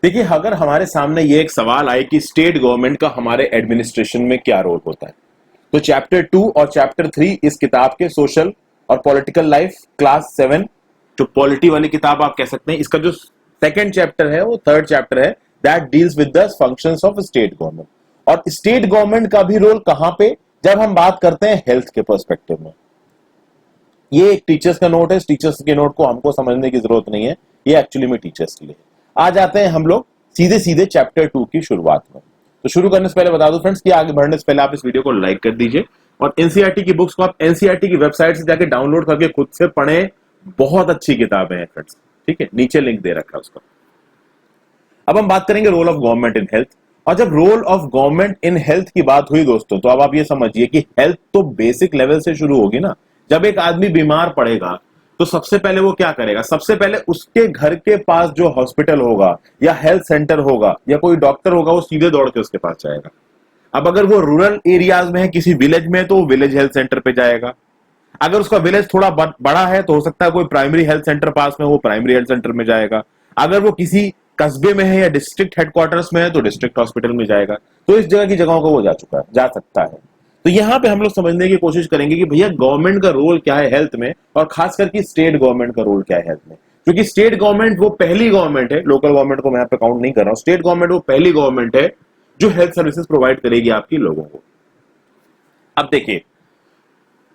देखिए, अगर हमारे सामने ये एक सवाल आए कि स्टेट गवर्नमेंट का हमारे एडमिनिस्ट्रेशन में क्या रोल होता है, तो चैप्टर 2 और चैप्टर 3 इस किताब के सोशल और पॉलिटिकल लाइफ क्लास 7, जो पॉलिटी वाली किताब आप कह सकते हैं, इसका जो सेकंड चैप्टर है वो थर्ड चैप्टर है, that deals with the functions of state government. और स्टेट गवर्नमेंट का भी रोल कहां पे, जब हम बात करते हैं हेल्थ के पर्सपेक्टिव में। ये एक टीचर्स का नोट है, टीचर्स के नोट को हमको समझने की जरूरत नहीं है, ये एक्चुअली में टीचर्स के लिए। आ जाते हैं हम लोग सीधे सीधे चैप्टर 2 की शुरुआत में। तो शुरू करने से पहले बता दूं फ्रेंड्स कि आगे बढ़ने से पहले आप इस वीडियो को लाइक कर दीजिए और एनसीईआरटी की बुक्स को आप एनसीईआरटी की वेबसाइट से जाके डाउनलोड करके खुद से पढ़ें। बहुत अच्छी किताबें हैं फ्रेंड्स, ठीक है, नीचे लिंक दे रखा है उसका। अब हम बात करेंगे role of government in health. और जब role of government in health की बात हुई दोस्तों, तो अब आप ये समझिए कि हेल्थ तो बेसिक लेवल से शुरू होगी ना। जब एक आदमी बीमार पड़ेगा तो सबसे पहले वो क्या करेगा, सबसे पहले उसके घर के पास जो हॉस्पिटल होगा या हेल्थ सेंटर होगा या कोई डॉक्टर होगा, वो सीधे दौड़ के उसके पास जाएगा। अब अगर वो रूरल एरियाज में है, किसी विलेज में है, तो वो विलेज हेल्थ सेंटर पे जाएगा। अगर उसका विलेज थोड़ा बड़ा है तो हो सकता है कोई प्राइमरी हेल्थ सेंटर पास में, वो प्राइमरी हेल्थ सेंटर में जाएगा। अगर वो किसी कस्बे में है या डिस्ट्रिक्ट हेडक्वार्टर्स में है तो डिस्ट्रिक्ट हॉस्पिटल में जाएगा। तो इस जगह की जगहों को वो जा सकता है। तो यहां पे हम लोग समझने की कोशिश करेंगे कि भैया गवर्नमेंट का रोल क्या है हेल्थ में, और खास करके स्टेट गवर्नमेंट का रोल क्या है हेल्थ में। क्योंकि स्टेट गवर्नमेंट वो पहली गवर्नमेंट है, लोकल गवर्नमेंट को मैं यहाँ पे काउंट नहीं कर रहा हूं, स्टेट गवर्नमेंट वो पहली गवर्नमेंट है जो हेल्थ सर्विसेज प्रोवाइड करेगी आपकी लोगों को। अब देखिए,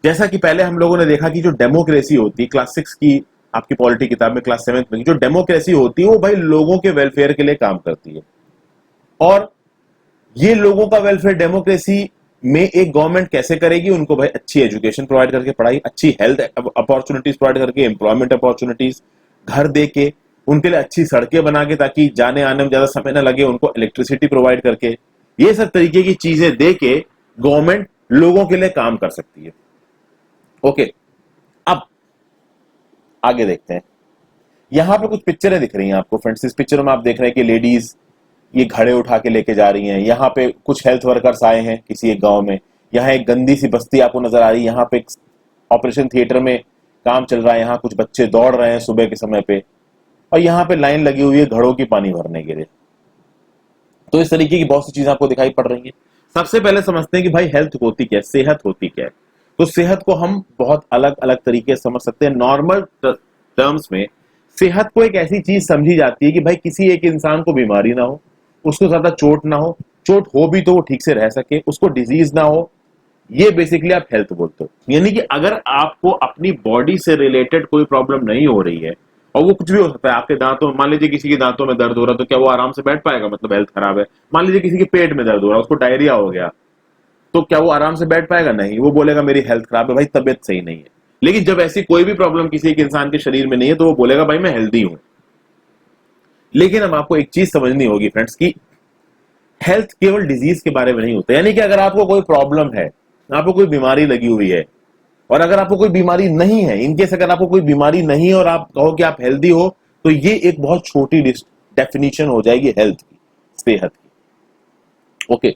जैसा कि पहले हम लोगों ने देखा कि जो डेमोक्रेसी होती है, क्लास 6 की आपकी पॉलिटी किताब में, क्लास 7 में जो डेमोक्रेसी होती है वो भाई लोगों के वेलफेयर के लिए काम करती है। और ये लोगों का वेलफेयर डेमोक्रेसी में एक गवर्नमेंट कैसे करेगी, उनको भाई अच्छी एजुकेशन प्रोवाइड करके, पढ़ाई, अच्छी हेल्थ अपॉर्चुनिटीज प्रोवाइड करके, एम्प्लॉयमेंट अपॉर्चुनिटीज, घर दे के, उनके लिए अच्छी सड़कें बना के ताकि जाने आने में ज्यादा समय ना लगे, उनको इलेक्ट्रिसिटी प्रोवाइड करके, ये सब तरीके की चीजें दे के गवर्नमेंट लोगों के लिए काम कर सकती है। ओके, अब आगे देखते हैं। यहां पे कुछ पिक्चरें दिख रही हैं आपको फ्रेंड्स। इस पिक्चर में आप देख रहे हैं कि लेडीज ये घड़े उठा के लेके जा रही हैं। यहाँ पे कुछ हेल्थ वर्कर्स आए हैं किसी एक गांव में। यहाँ एक गंदी सी बस्ती आपको नजर आ रही है। यहाँ पे एक ऑपरेशन थिएटर में काम चल रहा है। यहाँ कुछ बच्चे दौड़ रहे हैं सुबह के समय पे, और यहाँ पे लाइन लगी हुई है घड़ों की पानी भरने के लिए। तो इस तरीके की बहुत सी चीजें आपको दिखाई पड़ रही है। सबसे पहले समझते हैं कि भाई हेल्थ होती क्या है, सेहत होती क्या है। तो सेहत को हम बहुत अलग अलग तरीके से समझ सकते हैं। नॉर्मल टर्म्स में सेहत को एक ऐसी चीज समझी जाती है कि भाई किसी एक इंसान को बीमारी ना हो, उसको ज्यादा चोट ना हो, चोट हो भी तो वो ठीक से रह सके, उसको डिजीज ना हो, ये बेसिकली आप हेल्थ बोलते हो। यानी कि अगर आपको अपनी बॉडी से रिलेटेड कोई प्रॉब्लम नहीं हो रही है, और वो कुछ भी हो सकता है, आपके दांतों, मान लीजिए किसी के दांतों में दर्द हो रहा है तो क्या वो आराम से बैठ पाएगा, मतलब हेल्थ खराब है। मान लीजिए किसी के पेट में दर्द हो रहा है, उसको डायरिया हो गया, तो क्या वो आराम से बैठ पाएगा? नहीं, वो बोलेगा मेरी हेल्थ खराब है, भाई तबियत सही नहीं है। लेकिन जब ऐसी कोई भी प्रॉब्लम किसी एक इंसान के शरीर में नहीं है तो वो बोलेगा भाई मैं हेल्दी हूं। लेकिन अब आपको एक चीज समझनी होगी फ्रेंड्स कि हेल्थ केवल डिजीज के बारे में नहीं होता। यानी कि अगर आपको कोई प्रॉब्लम है, आपको कोई बीमारी लगी हुई है, और अगर आपको कोई बीमारी नहीं है, इनकेस अगर आपको कोई बीमारी नहीं है और आप कहो कि आप हेल्दी हो, तो ये एक बहुत छोटी डेफिनेशन हो जाएगी हेल्थ की, सेहत की। ओके,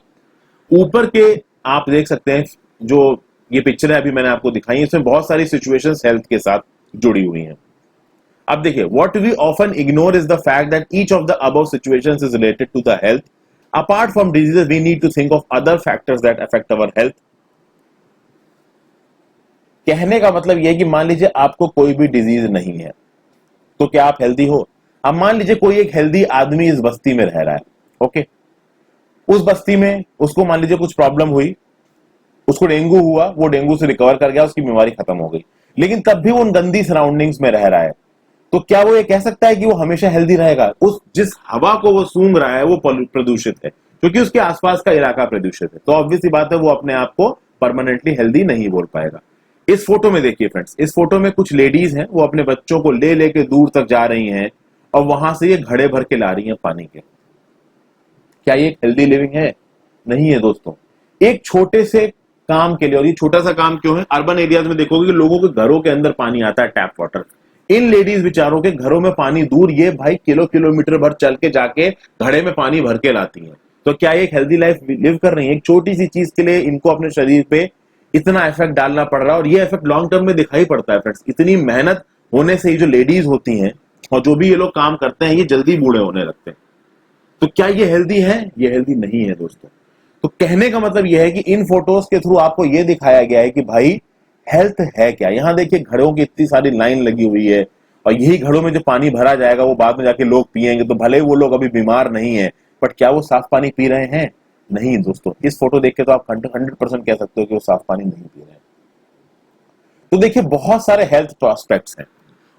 ऊपर के आप देख सकते हैं जो ये पिक्चर है अभी मैंने आपको दिखाई है, इसमें बहुत सारी सिचुएशंस हेल्थ के साथ जुड़ी हुई हैं। अब देखिए, what we often ignore is the fact that each of the above situations is related to the health. Apart from diseases we need to think of other factors that affect our health. कहने का मतलब यह है कि मान लीजिए आपको कोई भी डिजीज नहीं है, तो क्या आप हेल्दी हो? अब मान लीजिए कोई एक हेल्दी आदमी इस बस्ती में रह रहा है, ओके, उस बस्ती में उसको मान लीजिए कुछ प्रॉब्लम हुई, उसको डेंगू हुआ, वो डेंगू से रिकवर कर गया, उसकी बीमारी खत्म हो गई, लेकिन तब भी वो उन गंदी सराउंडिंग्स में रह रहा है, तो क्या वो ये कह सकता है कि वो हमेशा हेल्दी रहेगा? उस जिस हवा को वो सूंघ रहा है वो प्रदूषित है, क्योंकि उसके आसपास का इलाका प्रदूषित है, तो ऑब्वियस सी बात है वो अपने आप को परमानेंटली हेल्दी नहीं बोल पाएगा। इस फोटो में देखिए फ्रेंड्स, इस फोटो में कुछ लेडीज हैं, वो अपने बच्चों को ले लेके दूर तक जा रही हैं और वहां से ये घड़े भर के ला रही हैं पानी के। क्या ये हेल्दी लिविंग है? नहीं है दोस्तों। एक छोटे से काम के लिए, और ये छोटा सा काम क्यों है, अर्बन एरियाज में देखोगे कि लोगों के घरों के अंदर पानी आता है, टैप वाटर। इन लेडीज बेचारों के घरों में पानी दूर, ये भाई किलोमीटर भर चल के जाके घड़े में पानी भर के लाती हैं। तो क्या ये एक हेल्दी लाइफ लिव कर रही है? एक छोटी सी चीज के लिए इनको अपने शरीर पे इतना इफेक्ट डालना पड़ रहा है, और ये इफेक्ट लॉन्ग टर्म में दिखाई पड़ता है फ्रेंड्स। इतनी मेहनत होने से ये जो लेडीज होती हैं और जो भी ये लोग काम करते हैं, ये जल्दी बूढ़े होने लगते हैं। तो क्या ये हेल्दी है? ये हेल्दी नहीं है दोस्तों। तो कहने का मतलब यह है कि इन फोटोज के थ्रू आपको यह दिखाया गया है कि भाई हेल्थ है क्या। यहां देखिए घड़ों की इतनी सारी लाइन लगी हुई है, और यही घड़ों में जो पानी भरा जाएगा वो बाद में जाके लोग पिएंगे, तो भले वो लोग अभी बीमार नहीं है, बट क्या वो साफ पानी पी रहे हैं? नहीं दोस्तों। इस फोटो देख के तो आप 100% कह सकते हो कि वो साफ पानी नहीं पी रहे हैं। तो देखिए बहुत सारे हेल्थ प्रोस्पेक्ट्स हैं,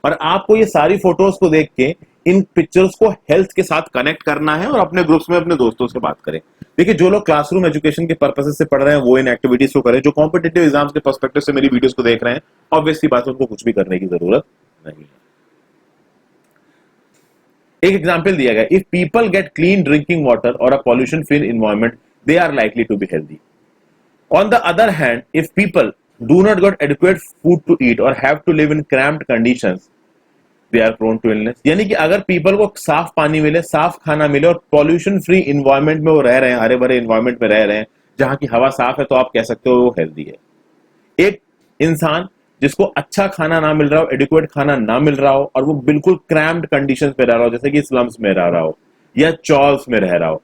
और आपको ये सारी फोटोज को देख के इन पिक्चर्स को हेल्थ के साथ कनेक्ट करना है, और अपने ग्रुप्स में अपने दोस्तों से बात करें। देखिए जो लोग क्लासरूम एजुकेशन के पर्पसेस से पढ़ रहे हैं वो इन एक्टिविटीज को करें। जो कॉम्पिटिटिव एग्जाम्स के पर्सपेक्टिव से मेरी वीडियोस को देख रहे हैं, ऑब्वियसली बात है उनको कुछ भी करने की जरूरत नहीं है। एक एग्जाम्पल दिया गया, if people get clean drinking water और a pollution free environment they are likely to be healthy. On the other hand, if people do not get adequate food to eat or have to live in cramped conditions, they are prone to illness। यानी कि अगर people को साफ पानी मिले, साफ खाना मिले और पॉल्यूशन फ्री इन्वायरमेंट में वो रह रहे हैं, हरे भरे इन्वायरमेंट में रह रहे हैं जहां की हवा साफ है, तो आप कह सकते हो वो हेल्दी है। एक इंसान जिसको अच्छा खाना ना मिल रहा हो, एडिक्वेट खाना ना मिल रहा हो, और वो बिल्कुल क्रैम्ड कंडीशंस में रह रहा हो, जैसे कि स्लम्स में रह रहा हो या चॉल्स में रह रहा हो,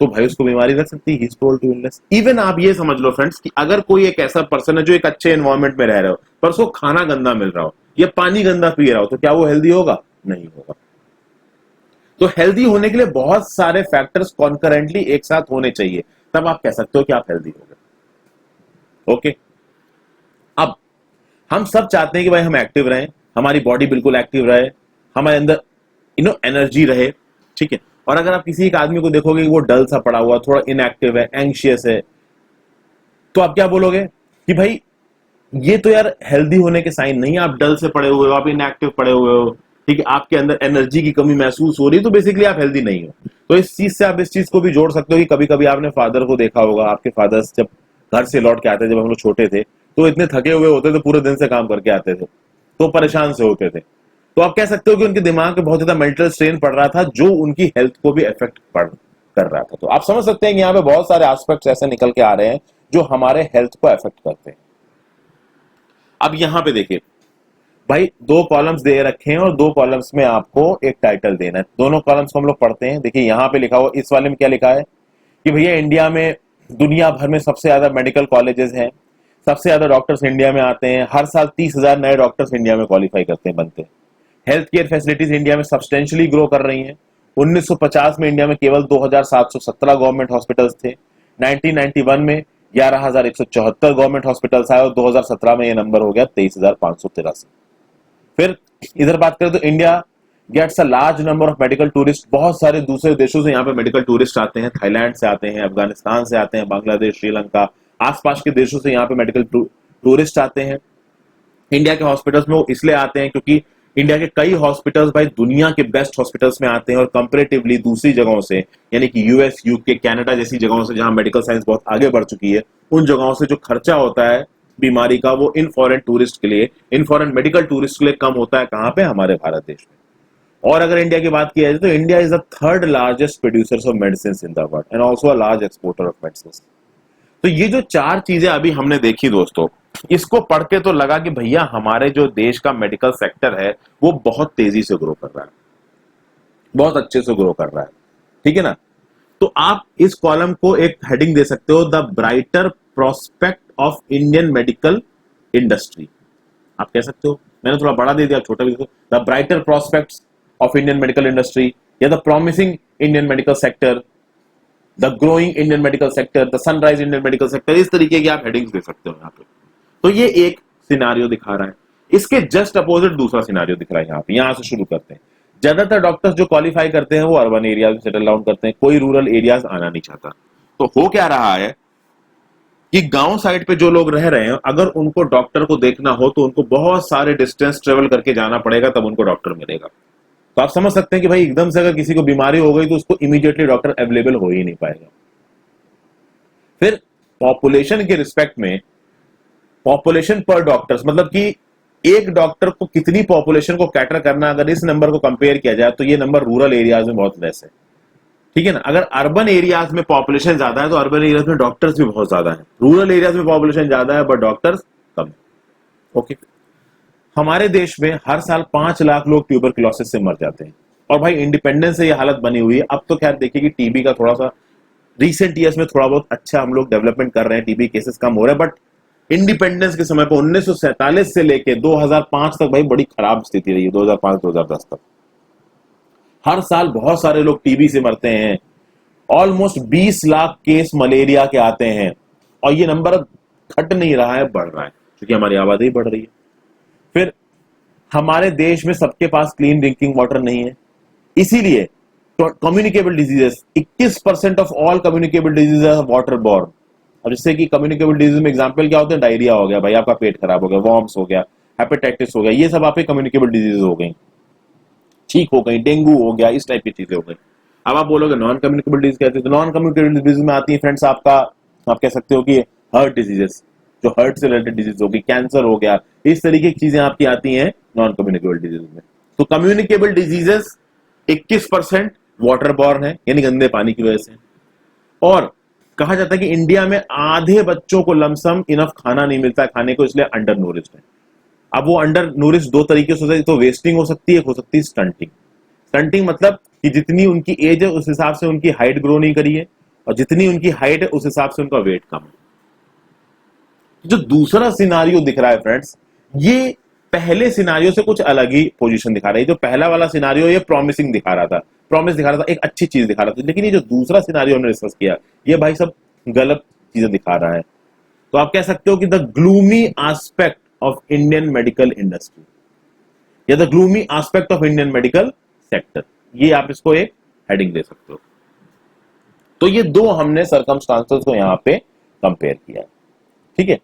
तो भाई उसको बीमारी लग सकती है। इवन आप ये समझ लो फ्रेंड्स कि अगर कोई एक ऐसा पर्सन है जो एक अच्छे एनवायरमेंट में रह रहा हो पर उसको खाना गंदा मिल रहा हो या पानी गंदा पी रहा हो, तो क्या वो हेल्दी होगा? नहीं होगा। तो हेल्दी होने के लिए बहुत सारे फैक्टर्स कॉन्करेंटली एक साथ होने चाहिए, तब आप कह सकते हो कि आप हेल्दी हो गए। ओके, अब हम सब चाहते हैं कि भाई हम एक्टिव रहें, हमारी बॉडी बिल्कुल एक्टिव रहे, हमारे अंदर एनर्जी रहे, ठीक है। और अगर आप किसी एक आदमी को देखोगे कि वो डल सा पड़ा हुआ, थोड़ा इनएक्टिव है, एंग्शियस है, तो आप क्या बोलोगे कि भाई ये तो यार हेल्दी होने के साइन नहीं है। आप डल से पड़े हुए हो, आप इनएक्टिव पड़े हुए हो, ठीक है, आपके अंदर एनर्जी की कमी महसूस हो रही है, तो बेसिकली आप हेल्दी नहीं हो। तो इस चीज से आप इस चीज को भी जोड़ सकते हो कि कभी कभी आपने फादर को देखा होगा, आपके फादर्स जब घर से लौट के आते थे, जब हम लोग छोटे थे, तो इतने थके हुए होते थे, पूरे दिन से काम करके आते थे, तो परेशान से होते थे। तो आप कह सकते हो कि उनके दिमाग पे बहुत ज्यादा मेंटल स्ट्रेन पड़ रहा था, जो उनकी हेल्थ को भी इफेक्ट कर रहा था। तो आप समझ सकते हैं कि यहाँ पे बहुत सारे एस्पेक्ट्स ऐसे निकल के आ रहे हैं जो हमारे हेल्थ को इफेक्ट करते हैं। अब यहाँ पे देखिए भाई, दो कॉलम्स दे रखे हैं और दो कॉलम्स में आपको एक टाइटल देना है। दोनों कॉलम्स को हम लोग पढ़ते हैं। देखिए यहाँ पे लिखा हुआ, इस वाले में क्या लिखा है कि भैया इंडिया में दुनिया भर में सबसे ज्यादा मेडिकल कॉलेजेस हैं, सबसे ज्यादा डॉक्टर्स इंडिया में आते हैं, हर साल 30,000 नए डॉक्टर्स इंडिया में क्वालिफाई करते हैं, बनते हैं। हेल्थ केयर फैसिलिटीज इंडिया में सब्सटेंशियली ग्रो कर रही हैं। 1950 में इंडिया में केवल 2,717 गवर्नमेंट हॉस्पिटल्स थे। 1991 में 11,174 गवर्नमेंट हॉस्पिटल्स आए, और 2017 में यह नंबर हो गया 23,583। फिर इधर बात करें तो India gets a large number of medical tourist. बहुत सारे दूसरे देशों से यहाँ पे मेडिकल टूरिस्ट आते हैं, थाईलैंड से आते हैं, अफगानिस्तान से आते हैं, बांग्लादेश, श्रीलंका, आसपास के देशों से यहाँ पे मेडिकल टूरिस्ट आते हैं। इंडिया के हॉस्पिटल्स में वो इसलिए आते हैं क्योंकि इंडिया के कई हॉस्पिटल्स भाई दुनिया के बेस्ट हॉस्पिटल्स में आते हैं, और कंपैरेटिवली दूसरी जगहों से, यानी कि यूएस, यूके, कनाडा जैसी जगहों से जहां मेडिकल साइंस बहुत आगे बढ़ चुकी है, उन जगहों से जो खर्चा होता है बीमारी का, वो इन फॉरेन टूरिस्ट के लिए, इन फॉरेन मेडिकल टूरिस्ट के लिए कम होता है। कहां पे? हमारे भारत देश में। और अगर इंडिया की बात की जाए तो India is the third largest producer of medicine in the world and also a large exporter of medicine. तो ये जो चार चीजें अभी हमने देखी दोस्तों, इसको पढ़ के तो लगा कि भैया हमारे जो देश का मेडिकल सेक्टर है वो बहुत तेजी से ग्रो कर रहा है, बहुत अच्छे से ग्रो कर रहा है, ठीक है ना। तो आप इस कॉलम को एक हेडिंग दे सकते हो, the brighter prospect of Indian medical industry. आप कह सकते हो, मैंने थोड़ा बड़ा दे दिया, छोटा भी, the brighter prospects of Indian medical industry, या the promising Indian medical sector, the growing Indian medical sector, the sunrise Indian medical sector. इस तरीके की आप हेडिंग्स दे सकते हो यहाँ पे। तो ये एक सिनारियो दिखा रहा है। इसके जस्ट अपोजिट दूसरा सिनारियो दिख रहा है यहाँ पे। यहां से शुरू करते हैं। ज्यादातर डॉक्टर्स जो क्वालिफाई करते हैं वो अर्बन एरियाज में सेटल डाउन करते हैं, कोई रूरल एरियाज आना नहीं चाहता। तो हो क्या रहा है कि गांव साइड पे जो लोग रह रहे हैं, अगर उनको डॉक्टर को देखना हो तो उनको बहुत सारे डिस्टेंस ट्रेवल करके जाना पड़ेगा, तब उनको डॉक्टर मिलेगा। तो आप समझ सकते हैं कि भाई एकदम से अगर किसी को बीमारी हो गई तो उसको इमीडिएटली डॉक्टर अवेलेबल हो ही नहीं पाएगा। फिर पॉपुलेशन के रिस्पेक्ट में, पॉपुलेशन पर डॉक्टर्स, मतलब कि एक डॉक्टर को कितनी पॉपुलेशन को कैटर करना, अगर इस नंबर को कंपेयर किया जाए तो ये नंबर रूरल एरियाज में बहुत लेस है, ठीक है ना। अगर अर्बन एरियाज में पॉपुलेशन ज्यादा है तो अर्बन एरियाज में डॉक्टर्स भी बहुत ज्यादा है। रूरल एरियाज में पॉपुलेशन ज्यादा है बट डॉक्टर्स कम है। ओके, हमारे देश में हर साल 5 लाख लोग ट्यूबरक्लोसिस से मर जाते हैं, और भाई इंडिपेंडेंस से ये हालत बनी हुई है। अब तो खैर देखिए कि टीबी का थोड़ा सा रिसेंट ईयर्स में थोड़ा बहुत अच्छा हम लोग डेवलपमेंट कर रहे हैं, टीबी केसेस कम हो रहे हैं, बट इंडिपेंडेंस के समय पर 1947 से लेके 2005 तक भाई बड़ी खराब स्थिति रही है। 2005-2010 तक हर साल बहुत सारे लोग टीबी से मरते हैं। ऑलमोस्ट 20 लाख केस मलेरिया के आते हैं, और ये नंबर घट नहीं रहा है, बढ़ रहा है, क्योंकि हमारी आबादी बढ़ रही है। फिर हमारे देश में सबके पास क्लीन ड्रिंकिंग वाटर नहीं है, इसीलिए communicable diseases 21% of all communicable diseases water borne. अब जैसे कि कम्युनिकेबल डिजीज में एग्जांपल क्या होते हैं, डायरिया हो गया भाई, आपका पेट खराब हो गया, वॉर्म्स हो गया, हेपेटाइटिस हो गया, ये सब आपके कम्युनिकेबल डिजीज हो गई, ठीक हो गई, डेंगू हो गया, इस टाइप की चीजें हो गई। अब आप बोलोगे नॉन कम्युनिकेबल डिजीज कहते हैं, तो नॉन कम्युनिकेबल डिजीज में आती है फ्रेंड्स आपका, आप कह सकते हो कि हार्ट डिजीजेस, जो हार्ट से रिलेटेड डिजीज होगी, कैंसर हो गया, इस तरीके की चीजें आपकी आती हैं नॉन कम्युनिकेबल डिजीज में। तो कम्युनिकेबल डिजीजेस 21% वाटर बॉर्न है, यानी गंदे पानी की वजह से। और कहा जाता है कि इंडिया में आधे बच्चों को लमसम इनफ खाना नहीं मिलता है खाने को, इसलिए अंडर नूरिश्ड है। अब वो अंडर नूरिश दो तरीके से होता है, तो वेस्टिंग हो सकती है, हो सकती है स्टंटिंग। स्टंटिंग मतलब कि जितनी उनकी एज है उस हिसाब से उनकी हाइट ग्रो नहीं करी है, और जितनी उनकी हाइट है उस हिसाब से उनका वेट कम है। जो दूसरा सिनारियो दिख रहा है फ्रेंड्स, ये पहले सिनारियो से कुछ अलग ही पोजीशन दिखा रहा है। जो पहला वाला सिनारियो ये प्रॉमिसिंग दिखा रहा था, प्रॉमिस दिखा रहा था, एक अच्छी चीज दिखा रहा था, लेकिन ये जो दूसरा सिनारियो हमने डिस्कस किया, ये भाई सब गलत चीजें दिखा रहा है। तो आप कह सकते हो कि the gloomy aspect of Indian medical industry या the gloomy aspect of Indian medical sector, ये आप इसको एक हेडिंग दे सकते हो। तो ये दो हमने सर्कमस्टांसेस को यहां पे कंपेयर किया, ठीक है।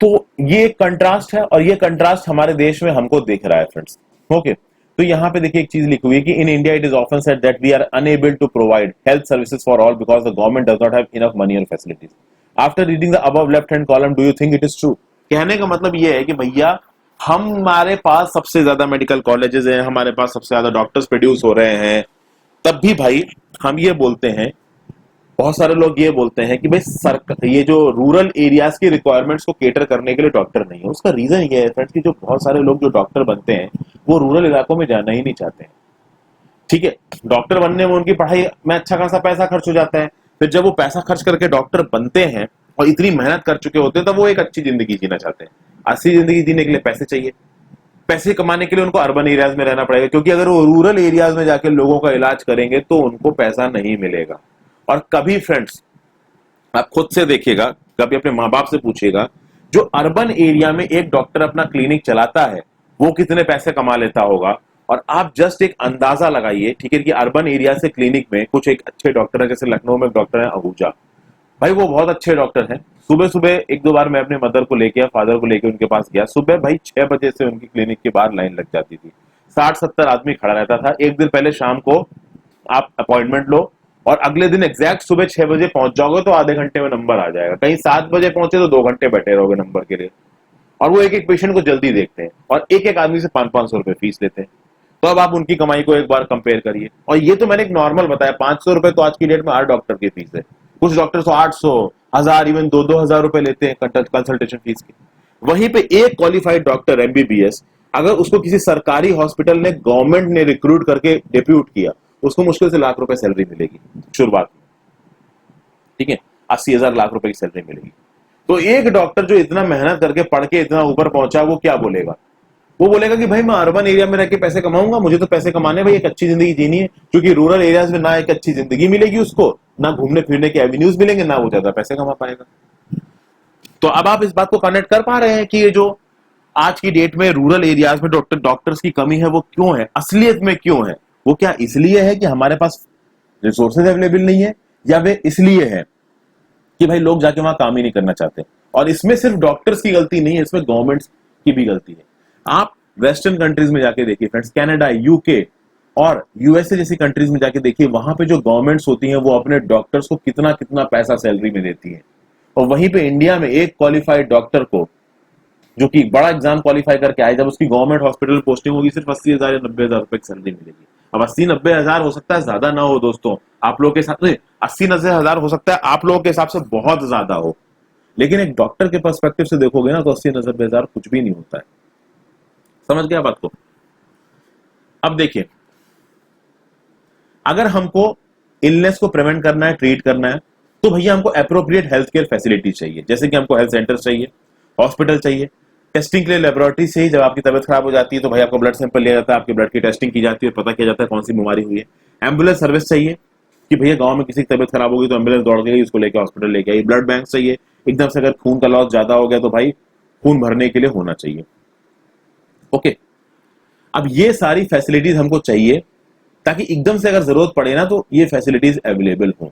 तो ये एक कंट्रास्ट है, और ये कंट्रास्ट हमारे देश में हमको दिख रहा है फ्रेंड्स, ओके। तो यहां पे देखिए एक चीज लिखी हुई है कि in India it is often said that we are unable to provide health services for all because the government does not have enough money और facilities. After reading the above left hand column do you think it is true? कहने का मतलब ये है कि भैया हमारे पास सबसे ज्यादा मेडिकल कॉलेजेस हैं, हमारे पास सबसे ज्यादा डॉक्टर्स प्रोड्यूस हो रहे हैं, तब भी भाई हम ये बोलते हैं, बहुत सारे लोग ये बोलते हैं कि भाई सरकार, ये जो रूरल एरियाज की रिक्वायरमेंट्स को केटर करने के लिए डॉक्टर नहीं है। उसका रीजन ये है फ्रेंड्स कि जो बहुत सारे लोग जो डॉक्टर बनते हैं वो रूरल इलाकों में जाना ही नहीं चाहते हैं, ठीक है। डॉक्टर बनने में उनकी पढ़ाई में अच्छा खासा पैसा खर्च हो जाता है, फिर जब वो पैसा खर्च करके डॉक्टर बनते हैं और इतनी मेहनत कर चुके होते हैं, तब वो एक अच्छी जिंदगी जीना चाहते हैं। अच्छी जिंदगी जीने के लिए पैसे चाहिए, पैसे कमाने के लिए उनको अर्बन एरियाज में रहना पड़ेगा, क्योंकि अगर वो रूरल एरियाज में जाके लोगों का इलाज करेंगे तो उनको पैसा नहीं मिलेगा। और कभी फ्रेंड्स आप खुद से देखिएगा, कभी अपने माँ बाप से पूछिएगा, जो अर्बन एरिया में एक डॉक्टर अपना क्लिनिक चलाता है वो कितने पैसे कमा लेता होगा। और आप जस्ट एक अंदाजा लगाइए, ठीक है, कि अर्बन एरिया से क्लिनिक में कुछ एक अच्छे डॉक्टर है, जैसे लखनऊ में एक डॉक्टर है आहूजा, भाई वो बहुत अच्छे डॉक्टर हैं। सुबह सुबह एक दो बार मैं अपने मदर को लेके या फादर को लेके उनके पास गया, सुबह भाई 6 बजे से उनकी क्लिनिक के बाहर लाइन लग जाती थी, 60-70 आदमी खड़ा रहता था। एक दिन पहले शाम को आप अपॉइंटमेंट लो और अगले दिन एग्जैक्ट सुबह 6 बजे पहुंच जाओगे तो आधे घंटे में नंबर आ जाएगा। कहीं 7 बजे पहुंचे तो 2 घंटे बैठे रहोगे नंबर के लिए। और वो एक एक पेशेंट को जल्दी देखते हैं और एक एक आदमी से 500-500 रुपए फीस लेते हैं। तो अब आप उनकी कमाई को एक बार कंपेयर करिए। और ये तो मैंने एक नॉर्मल बताया, 500 रुपए तो आज की डेट में हर डॉक्टर की फीस है। कुछ डॉक्टर तो 800, 1000, इवन 2-2 हजार रुपए लेते हैं कंसल्टेशन फीस की। वहीं पे एक क्वालिफाइड डॉक्टर एमबीबीएस, अगर उसको किसी सरकारी हॉस्पिटल ने, गवर्नमेंट ने रिक्रूट करके डेप्यूट किया, उसको मुश्किल से लाख रुपए सैलरी मिलेगी शुरुआत में, ठीक है, 80,000 लाख रुपए की सैलरी मिलेगी। तो एक डॉक्टर जो इतना मेहनत करके पढ़ के इतना ऊपर पहुंचा, वो क्या बोलेगा? वो बोलेगा कि भाई मैं अर्बन एरिया में रह के पैसे कमाऊंगा, मुझे तो पैसे कमाने भाई एक अच्छी जिंदगी जीनी है, क्योंकि रूरल एरियाज में ना एक अच्छी जिंदगी मिलेगी उसको, ना घूमने फिरने के एवेन्यूज मिलेंगे, ना वो ज्यादा पैसे कमा पाएगा। तो अब आप इस बात को कनेक्ट कर पा रहे हैं कि ये जो आज की डेट में रूरल एरियाज में डॉक्टर्स की कमी है वो क्यों है, असलियत में क्यों है? वो क्या इसलिए है कि हमारे पास रिसोर्सेज अवेलेबल नहीं है, या वे इसलिए है कि भाई लोग जाके वहां काम ही नहीं करना चाहते? और इसमें सिर्फ डॉक्टर्स की गलती नहीं है, इसमें गवर्नमेंट्स की भी गलती है। आप वेस्टर्न कंट्रीज में जाके देखिए फ्रेंड्स, कनाडा, यूके और यूएसए जैसी कंट्रीज में जाके देखिए, वहां पे जो गवर्नमेंट्स होती हैं वो अपने डॉक्टर्स को कितना कितना पैसा सैलरी में देती है। और वहीं पे इंडिया में एक क्वालिफाइड डॉक्टर को, जो कि बड़ा एग्जाम क्वालिफाई करके आए, जब उसकी गवर्नमेंट हॉस्पिटल पोस्टिंग होगी, सिर्फ 80,000 या 90,000 रुपए की सैलरी मिलेगी। अब 80-90 हजार हो सकता है ज्यादा ना हो दोस्तों, आप लोगों के साथ 80-90 हजार हो सकता है आप लोगों के हिसाब से बहुत ज्यादा हो, लेकिन एक डॉक्टर के पर्सपेक्टिव से देखोगे ना तो 80-90 हजार कुछ भी नहीं होता है। समझ गया बात को? अब देखिए, अगर हमको इलनेस को प्रिवेंट करना है, ट्रीट करना है, तो भैया हमको अप्रोप्रिएट हेल्थ केयर फैसिलिटी चाहिए, जैसे कि हमको हेल्थ सेंटर चाहिए, हॉस्पिटल चाहिए, टेस्टिंग के लिए लेबोरेटरी से, जब आपकी तबियत खराब हो जाती है तो भाई आपको ब्लड सैंपल लिया जाता है, आपके ब्लड की टेस्टिंग की जाती है और पता किया जाता है कौन सी बीमारी हुई है। एम्बुलेंस सर्विस चाहिए कि भैया गांव में किसी की तबियत खराब होगी तो एम्बुलेंस दौड़ गई, उसको लेकर हॉस्पिटल लेके आई। ब्लड बैंक चाहिए, एकदम से अगर खून का लॉस ज्यादा हो गया तो भाई खून भरने के लिए होना चाहिए। ओके, अब ये सारी फैसिलिटीज हमको चाहिए ताकि एकदम से अगर जरूरत पड़े ना तो ये फैसिलिटीज अवेलेबल हों।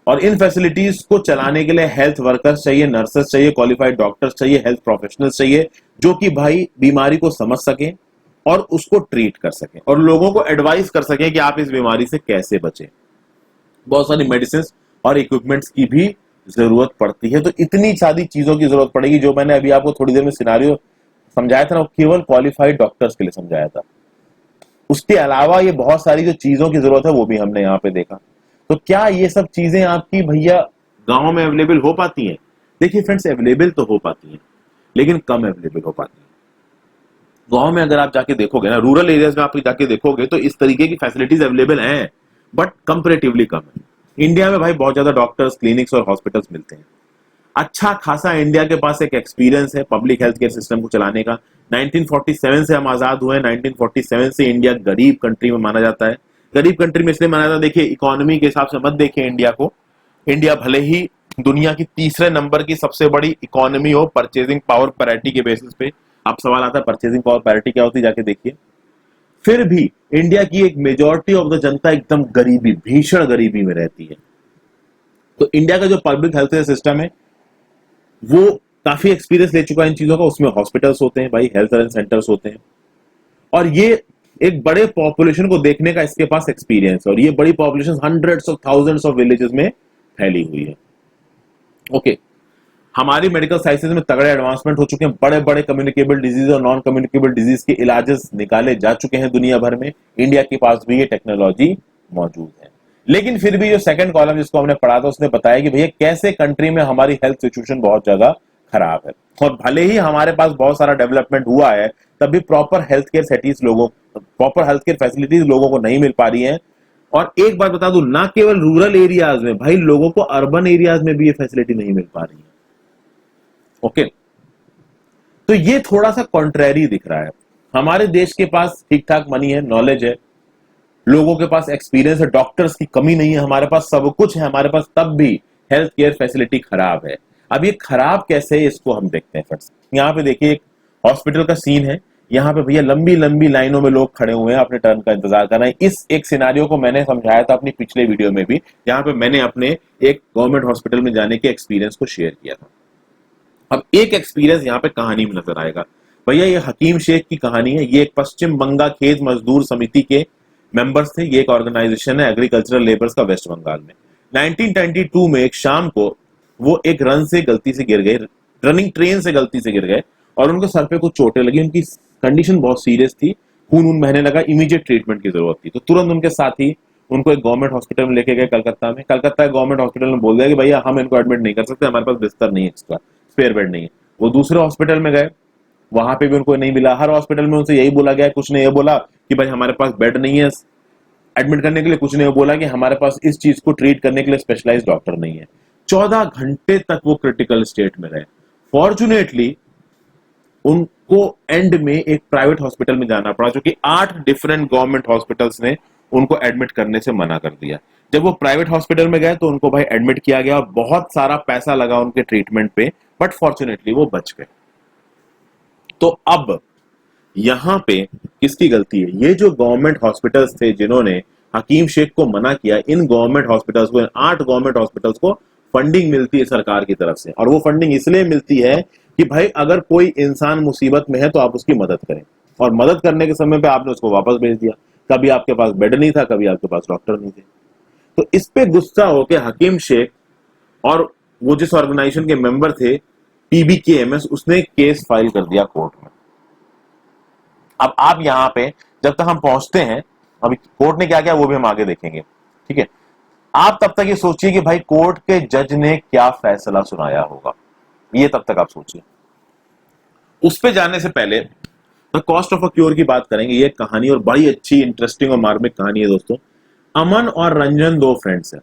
और इन फैसिलिटीज को चलाने के लिए हेल्थ वर्कर्स चाहिए, नर्सेस चाहिए, क्वालिफाइड डॉक्टर्स चाहिए, हेल्थ प्रोफेशनल्स चाहिए, जो कि भाई बीमारी को समझ सकें और उसको ट्रीट कर सकें और लोगों को एडवाइस कर सकें कि आप इस बीमारी से कैसे बचें। बहुत सारी मेडिसिन और इक्विपमेंट्स की भी जरूरत पड़ती है। तो इतनी सारी चीजों की जरूरत पड़ेगी। जो मैंने अभी आपको थोड़ी देर में सिनारियो समझाया था ना, वो केवल क्वालिफाइड डॉक्टर्स के लिए समझाया था। उसके अलावा ये बहुत सारी जो चीजों की जरूरत है वो भी हमने यहाँ पे देखा। तो क्या ये सब चीजें आपकी भैया गांव में अवेलेबल हो पाती हैं? देखिए फ्रेंड्स, अवेलेबल तो हो पाती हैं लेकिन कम अवेलेबल हो पाती हैं। गांव में अगर आप जाके देखोगे ना, रूरल एरियाज में आप जाके देखोगे तो इस तरीके की फैसिलिटीज अवेलेबल हैं, बट कंपेरेटिवली कम है। इंडिया में भाई बहुत ज्यादा डॉक्टर्स, क्लिनिक्स और हॉस्पिटल्स मिलते हैं। अच्छा खासा इंडिया के पास एक एक्सपीरियंस है पब्लिक हेल्थ केयर सिस्टम को चलाने का। 1947 से हम आजाद हुए हैं। 1947 से इंडिया गरीब कंट्री में माना जाता है। गरीब कंट्री में इसलिए माना जाता है, देखिए इकोनॉमी के हिसाब से मत देखिए इंडिया को। इंडिया भले ही दुनिया की तीसरे नंबर की सबसे बड़ी इकोनॉमी हो परचेजिंग पावर पैरिटी के बेसिस पे, अब सवाल आता है परचेजिंग पावर पैरिटी क्या होती है, जाके देखिए। फिर भी इंडिया की एक मेजॉरिटी ऑफ द जनता एकदम गरीबी, भीषण गरीबी में रहती है। तो इंडिया का जो पब्लिक हेल्थ केयर सिस्टम है वो काफी एक्सपीरियंस ले चुका है इन चीजों का। उसमें हॉस्पिटल्स होते हैं भाई, हेल्थ सेंटर्स होते हैं, और ये एक बड़े पॉपुलेशन को देखने का इसके पास एक्सपीरियंस है। और ये बड़ी population hundreds of thousands of villages में फैली हुई है। ओके, हमारी मेडिकल साइंसेज में तगड़े एडवांसमेंट हो चुके हैं। बड़े बड़े कम्युनिकेबल डिजीज और नॉन कम्युनिकेबल डिजीज के इलाजेस निकाले जा चुके हैं दुनिया भर में। इंडिया के पास भी ये टेक्नोलॉजी मौजूद है। लेकिन फिर भी जो सेकंड कॉलम जिसको हमने पढ़ा था उसने बताया कि भैया कैसे कंट्री में हमारी हेल्थ सिचुएशन बहुत ज्यादा खराब है। और भले ही हमारे पास बहुत सारा डेवलपमेंट हुआ है, तब भी प्रॉपर हेल्थ केयर सेटिंग्स लोगों, प्रॉपर हेल्थ केयर फैसिलिटीज लोगों को नहीं मिल पा रही है। और एक बात बता दूं, ना केवल रूरल एरियाज में भाई, लोगों को अर्बन एरियाज में भी ये फैसिलिटी नहीं मिल पा रही है। ओके, तो ये थोड़ा सा कॉन्ट्रैरी दिख रहा है। हमारे देश के पास ठीक ठाक मनी है, नॉलेज है, लोगों के पास एक्सपीरियंस है, डॉक्टर्स की कमी नहीं है, हमारे पास सब कुछ है हमारे पास, तब भी हेल्थ केयर फैसिलिटी खराब है। अब ये खराब कैसे है इसको हम देखते हैं फ्रेंड्स। यहाँ पे देखिए एक हॉस्पिटल का सीन है। यहाँ पे भैया लंबी लंबी लाइनों में लोग खड़े हुए हैं, अपने टर्न का इंतजार कर रहे हैं। इस एक सिनारियो को मैंने समझाया था अपनी पिछले वीडियो में भी, जहां पे मैंने अपने एक गवर्नमेंट हॉस्पिटल में जाने के एक्सपीरियंस को शेयर किया था। अब एक एक्सपीरियंस यहाँ पे कहानी में नजर आएगा। भैया ये हकीम शेख की कहानी है। ये एक पश्चिम बंगा खेत मजदूर समिति के मेंबर्स थे। ये एक ऑर्गेनाइजेशन है एग्रीकल्चरल लेबर्स का वेस्ट बंगाल में। 1922 में एक शाम को वो एक रन से गलती से गिर गए, रनिंग ट्रेन से गलती से गिर गए और उनके सर पे कुछ चोटें लगी। उनकी कंडीशन बहुत सीरियस थी, खून बहने लगा, इमीडिएट ट्रीटमेंट की जरूरत थी। तो तुरंत उनके साथी उनको एक गवर्नमेंट हॉस्पिटल में लेके गए कलकत्ता में। कलकत्ता गवर्नमेंट हॉस्पिटल में बोल दिया कि भैया हम इनको एडमिट नहीं कर सकते, हमारे पास बिस्तर नहीं है, एक्स्ट्रा स्पेयर बेड नहीं है। वो दूसरे हॉस्पिटल में गए, वहां पे भी उनको नहीं मिला। हर हॉस्पिटल में उनसे यही बोला गया, कुछ ने ये बोला कि भाई हमारे पास बेड नहीं है एडमिट करने के लिए, कुछ ने बोला कि हमारे पास इस चीज को ट्रीट करने के लिए स्पेशलाइज्ड डॉक्टर नहीं है। 14 घंटे तक वो क्रिटिकल स्टेट में रहे। फॉर्चुनेटली उनको एंड में एक प्राइवेट हॉस्पिटल में जाना पड़ा, जो कि 8 डिफरेंट गवर्नमेंट हॉस्पिटल्स ने उनको एडमिट करने से मना कर दिया। जब वो प्राइवेट हॉस्पिटल में गए तो उनको भाई एडमिट किया गया और बहुत सारा पैसा लगा उनके ट्रीटमेंट पे, बट फॉर्चुनेटली वो बच गए। तो अब यहां पे किसकी गलती है? ये जो गवर्नमेंट हॉस्पिटल्स थे जिन्होंने हकीम शेख को मना किया, इन गवर्नमेंट हॉस्पिटल्स को, 8 गवर्नमेंट हॉस्पिटल्स को फंडिंग मिलती है सरकार की तरफ से। और वो फंडिंग इसलिए मिलती है कि भाई अगर कोई इंसान मुसीबत में है तो आप उसकी मदद करें, और मदद करने के समय पे आपने उसको वापस भेज दिया। कभी आपके पास बेड नहीं था, कभी आपके पास डॉक्टर नहीं थे। तो इस पे गुस्सा होकर हकीम शेख और वो जिस ऑर्गेनाइजेशन के मेंबर थे PBKMS, उसने केस फाइल कर दिया कोर्ट में। अब आप यहां पे जब तक हम पहुंचते हैं, अभी कोर्ट ने क्या किया वो भी हम आगे देखेंगे, ठीक है। आप तब तक ये सोचिए कि भाई कोर्ट के जज ने क्या फैसला सुनाया होगा, ये तब तक आप सोचिए। उस पे जाने से पहले तो कॉस्ट ऑफ अ क्योर की बात करेंगे। ये कहानी और बड़ी अच्छी इंटरेस्टिंग और मार्मिक कहानी है दोस्तों। अमन और रंजन दो फ्रेंड्स हैं।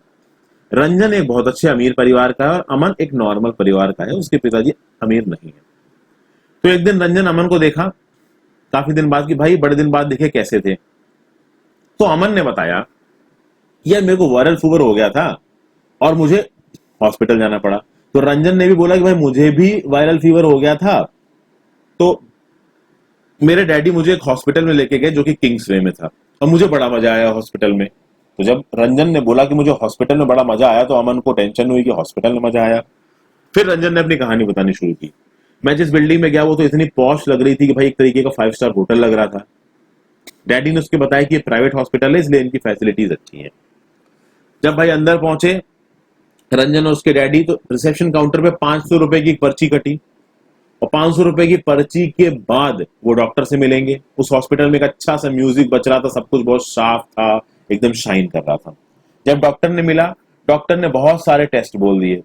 रंजन एक बहुत अच्छे अमीर परिवार का है और अमन एक नॉर्मल परिवार का है, उसके पिताजी अमीर नहीं है। तो एक दिन रंजन अमन को देखा काफी दिन बाद कि भाई बड़े दिन बाद देखे कैसे थे। तो अमन ने बताया यार मेरे को वायरल फीवर हो गया था और मुझे हॉस्पिटल जाना पड़ा। तो रंजन ने भी बोला कि भाई मुझे भी वायरल फीवर हो गया था, तो मेरे डैडी मुझे एक हॉस्पिटल में लेके गए जो कि किंग्सवे में था और मुझे बड़ा मजा आया हॉस्पिटल में। तो जब रंजन ने बोला कि मुझे हॉस्पिटल में बड़ा मजा आया तो अमन को टेंशन हुई कि हॉस्पिटल में मजा आया। फिर रंजन ने अपनी कहानी बतानी शुरू की। मैं जिस बिल्डिंग में गया वो तो इतनी पॉश लग रही थी कि भाई एक तरीके का 5 स्टार होटल लग रहा था। डैडी ने उसके बताया कि ये प्राइवेट हॉस्पिटल है इसलिए इनकी फैसिलिटीज अच्छी हैं। जब भाई अंदर पहुंचे रंजन और उसके डैडी, तो रिसेप्शन काउंटर पे 500 रुपए की एक पर्ची कटी और 500 रुपए की पर्ची के बाद वो डॉक्टर से मिलेंगे। उस हॉस्पिटल में एक अच्छा सा म्यूजिक बच रहा था, सब कुछ बहुत साफ था, एकदम शाइन कर रहा था। जब डॉक्टर ने मिला, डॉक्टर ने बहुत सारे टेस्ट बोल दिए,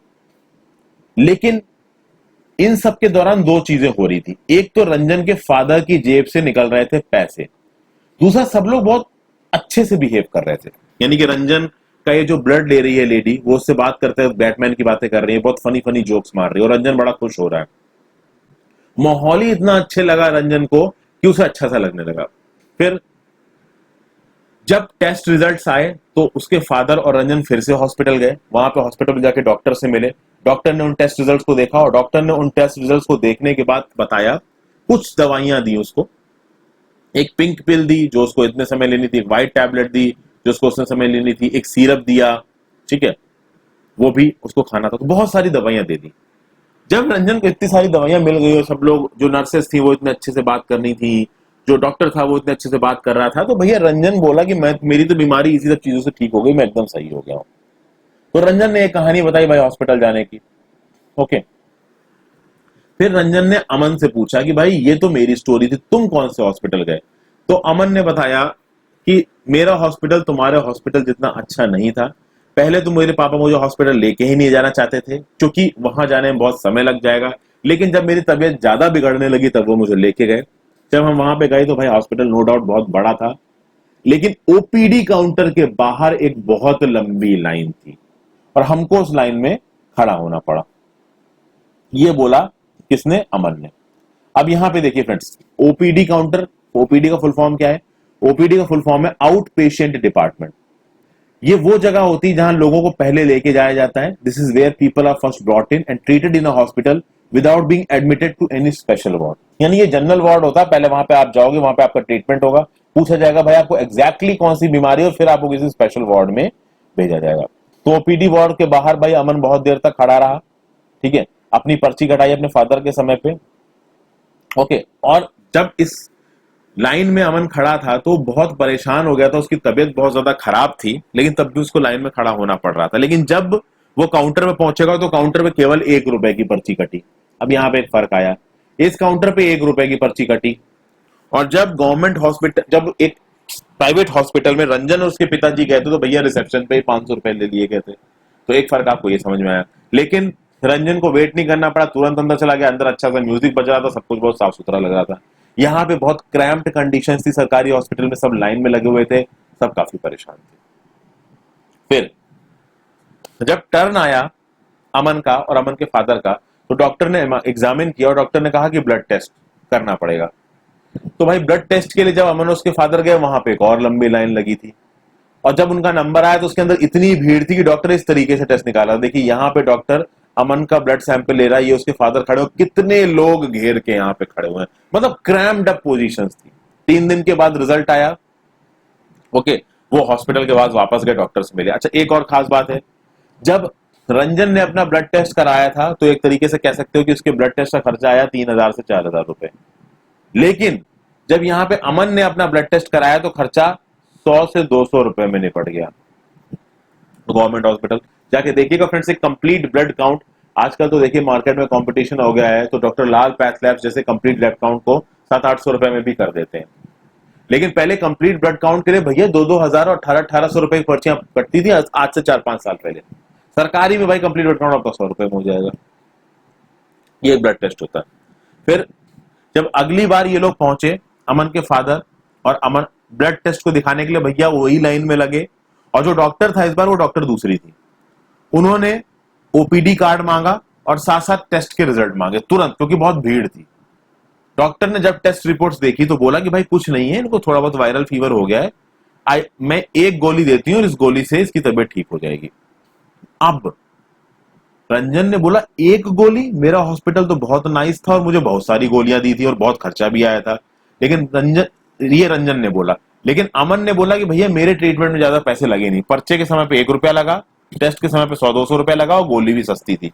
लेकिन इन सब के दौरान दो चीजें हो रही थी। एक तो रंजन के फादर की जेब से निकल रहे थे पैसे, दूसरा सब लोग बहुत अच्छे से बिहेव कर रहे थे। यानी कि रंजन का ये जो ब्लड ले रही है लेडी, वो उससे बात करते हैं, बैटमैन की बातें कर रही है, बहुत फनी फनी जोक्स मार रही है और रंजन बड़ा खुश हो रहा है। माहौल ही इतना अच्छे लगा रंजन को कि उसे अच्छा सा लगने लगा। फिर जब टेस्ट रिजल्ट्स आए तो उसके फादर और रंजन फिर से हॉस्पिटल गए। वहां पे हॉस्पिटल में जाके डॉक्टर से मिले। डॉक्टर ने उन टेस्ट रिजल्ट्स को देखा और डॉक्टर ने उन टेस्ट रिजल्ट्स को देखने के बाद बताया, कुछ दवाइयां दी उसको। एक पिंक पिल दी जो उसको इतने समय लेनी थी, एक व्हाइट टैबलेट दी जो उसको उतने समय लेनी थी, एक सिरप दिया, ठीक है, वो भी उसको खाना था। तो बहुत सारी दवाइयां दे दी। जब रंजन को इतनी सारी दवाइयां मिल गई और सब लोग, जो नर्सेस थी वो इतने अच्छे से बात करनी थी, जो डॉक्टर था वो इतने अच्छे से बात कर रहा था, तो भैया रंजन बोला कि मैं, मेरी तो बीमारी इसी सब चीजों से ठीक हो गई, मैं एकदम सही हो गया हूं। तो रंजन ने एक कहानी बताई भाई हॉस्पिटल जाने की। ओके, फिर रंजन ने अमन से पूछा कि भाई ये तो मेरी स्टोरी थी, तुम कौन से हॉस्पिटल गए? तो अमन ने बताया कि मेरा हॉस्पिटल तुम्हारे हॉस्पिटल जितना अच्छा नहीं था। पहले तो मेरे पापा मुझे हॉस्पिटल लेके ही नहीं जाना चाहते थे क्योंकि वहां जाने में बहुत समय लग जाएगा, लेकिन जब मेरी तबीयत ज्यादा बिगड़ने लगी तब वो मुझे लेके गए। जब हम वहां पे गए तो भाई हॉस्पिटल नो डाउट बहुत बड़ा था, लेकिन ओपीडी काउंटर के बाहर एक बहुत लंबी लाइन थी और हमको उस लाइन में खड़ा होना पड़ा। ये बोला किसने? अमन ने। अब यहां पे देखिए फ्रेंड्स, ओपीडी काउंटर, ओपीडी का फुल फॉर्म क्या है? ओपीडी का फुल फॉर्म है आउट पेशेंट डिपार्टमेंट। ये वो जगह होती है जहां लोगों को पहले लेके जाया जाता है। This is where people are first brought in and treated in a hospital without being admitted to any special ward. यानी ये जनरल वार्ड होता है, पहले वहां पे आप जाओगे, वहां पे आपका ट्रीटमेंट होगा, पूछा जाएगा भाई आपको एग्जैक्टली कौन सी बीमारी है और फिर आपको किसी स्पेशल वार्ड में भेजा जाएगा। तो ओपीडी वार्ड के बाहर भाई अमन बहुत देर तक खड़ा रहा, ठीक है, अपनी पर्ची कटाई अपने फादर के समय पे। ओके, और जब इस लाइन में अमन खड़ा था तो बहुत परेशान हो गया था, उसकी तबीयत बहुत ज्यादा खराब थी, लेकिन तब भी उसको लाइन में खड़ा होना पड़ रहा था। लेकिन जब वो काउंटर पे पहुंचेगा तो काउंटर पे केवल 1 रुपए की पर्ची कटी। अब यहाँ पे एक फर्क आया, इस काउंटर पे 1 रुपए की पर्ची कटी और जब गवर्नमेंट हॉस्पिटल, जब एक प्राइवेट हॉस्पिटल में रंजन और उसके पिताजी गए थे तो भैया रिसेप्शन पे 500 रुपए ले लिए गए थे। तो एक फर्क आपको ये समझ में आया। लेकिन रंजन को वेट नहीं करना पड़ा, तुरंत अंदर चला गया। अंदर अच्छा सा म्यूजिक बज रहा था, सब कुछ बहुत साफ सुथरा लग रहा था। यहाँ पे बहुत क्रैम्प्ड कंडीशन थी सरकारी हॉस्पिटल में, सब लाइन में लगे हुए थे, सब काफी परेशान थे। फिर जब टर्न आया अमन का और अमन के फादर का, तो डॉक्टर ने एग्जामिन किया और डॉक्टर ने कहा कि ब्लड टेस्ट करना पड़ेगा। तो भाई ब्लड टेस्ट के लिए जब अमन और उसके फादर गए, वहां पे एक और लंबी लाइन लगी थी और जब उनका नंबर आया तो उसके अंदर इतनी भीड़ थी कि डॉक्टर इस तरीके से टेस्ट निकाला। देखिए यहाँ पे डॉक्टर अमन का ब्लड सैंपल ले रहा है, ये उसके फादर खड़े हो, कितने लोग घेर के यहाँ पे खड़े हुए हैं, मतलब क्रैम्ड अप पोजीशंस थी। 3 दिन के बाद रिजल्ट आया। ओके, वो हॉस्पिटल के बाद वापस गए, डॉक्टर से मिले। अच्छा, एक और खास बात है, जब रंजन ने अपना ब्लड टेस्ट कराया था तो एक तरीके से कह सकते हो कि उसके ब्लड टेस्ट का खर्चा आया 3000 से 4000 रुपए। लेकिन जब यहाँ पे अमन ने अपना ब्लड टेस्ट कराया तो खर्चा 100 से 200 रुपए में निपट गया। तो गवर्नमेंट हॉस्पिटल जाके देखिएगा फ्रेंड्स, एक कंप्लीट ब्लड काउंट, आजकल तो देखिए मार्केट में कंपटीशन हो गया है, तो डॉक्टर लाल पैथ लैब्स जैसे कंप्लीट ब्लड काउंट को 700-800 रुपए में भी कर देते हैं। लेकिन पहले कंप्लीट ब्लड काउंट के लिए भैया 2-2 हजार और 1800 रुपए की पर्चियां कटती थी आज से 4-5 साल पहले। सरकारी में भाई कंप्लीट ब्लड काउंट आपका 100 रुपए में हो जाएगा। ये ब्लड टेस्ट होता है। फिर जब अगली बार ये लोग पहुंचे, अमन के फादर और अमन, ब्लड टेस्ट को दिखाने के लिए भैया वही लाइन में लगे और जो डॉक्टर था इस बार वो डॉक्टर दूसरी थी। उन्होंने ओपीडी कार्ड मांगा और साथ साथ टेस्ट के रिजल्ट मांगे तुरंत, क्योंकि बहुत भीड़ थी। डॉक्टर ने जब टेस्ट रिपोर्ट्स देखी तो बोला कि भाई कुछ नहीं है, इनको थोड़ा बहुत वायरल फीवर हो गया है, मैं एक गोली देती हूँ और इस गोली से इसकी तबीयत ठीक हो जाएगी। अब रंजन ने बोला एक गोली? मेरा हॉस्पिटल तो बहुत नाइस था और मुझे बहुत सारी गोलियां दी थी और बहुत खर्चा भी आया था। लेकिन रंजन ने बोला, लेकिन अमन ने बोला कि भैया मेरे ट्रीटमेंट में ज्यादा पैसे लगे नहीं, पर्चे के समय पे 1 रुपया लगा, टेस्ट के समय पे 100-200 रुपया लगा और गोली भी सस्ती थी।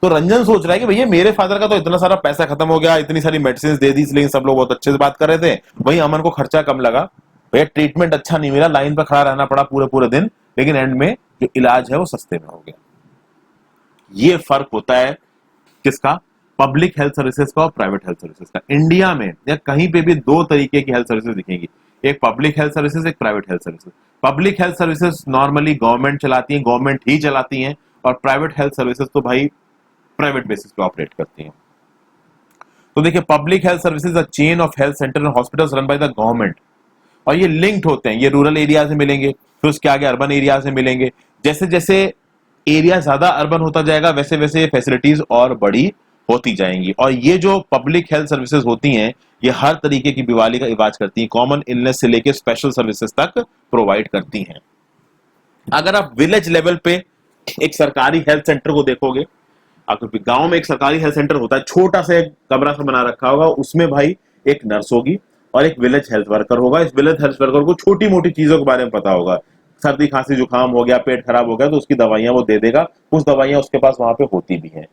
तो रंजन सोच रहा है कि भैया मेरे फादर का तो इतना सारा पैसा खत्म हो गया, इतनी सारी मेडिसिन दे दी, लेकिन सब लोग बहुत अच्छे से बात कर रहे थे, वहीं अमन को खर्चा कम लगा, भैया ट्रीटमेंट अच्छा नहीं मिला, लाइन पर खड़ा रहना पड़ा पूरे पूरे दिन, लेकिन एंड में जो इलाज है वो सस्ते में हो गया। ये फर्क होता है किसका? पब्लिक हेल्थ सर्विसेज का और प्राइवेट हेल्थ सर्विसेज का। इंडिया में या कहीं पे भी 2 तरीके की हेल्थ सर्विसेज दिखेंगी, एक पब्लिक हेल्थ सर्विसेज, एक private health services. Public health services normally government चलाती है, गवर्नमेंट ही चलाती है, और प्राइवेट हेल्थ सर्विसेज तो भाई प्राइवेट बेसिस पे ऑपरेट करती हैं। तो देखिए, public health services a chain of health centre and hospitals run by the government, और ये लिंक्ड होते हैं। ये रूरल एरिया से मिलेंगे, फिर उसके आगे अर्बन एरिया से मिलेंगे। जैसे जैसे एरिया ज्यादा अर्बन होता जाएगा वैसे वैसे ये फैसिलिटीज और बड़ी होती जाएंगी। और ये जो पब्लिक हेल्थ सर्विसेज होती हैं ये हर तरीके की बीमारी का इलाज करती हैं, कॉमन इलनेस से लेकर स्पेशल सर्विसेज तक प्रोवाइड करती हैं। अगर आप विलेज लेवल पे एक सरकारी हेल्थ सेंटर को देखोगे, आपके गांव में एक सरकारी हेल्थ सेंटर होता है, छोटा सा एक कमरा सा बना रखा होगा, उसमें भाई एक नर्स होगी और एक विलेज हेल्थ वर्कर होगा। इस विलेज हेल्थ वर्कर को छोटी मोटी चीजों के बारे में पता होगा, सर्दी खांसी जुकाम हो गया, पेट खराब हो गया, तो उसकी दवाइयां वो दे देगा। कुछ दवाइयां उसके पास वहां पे होती भी हैं।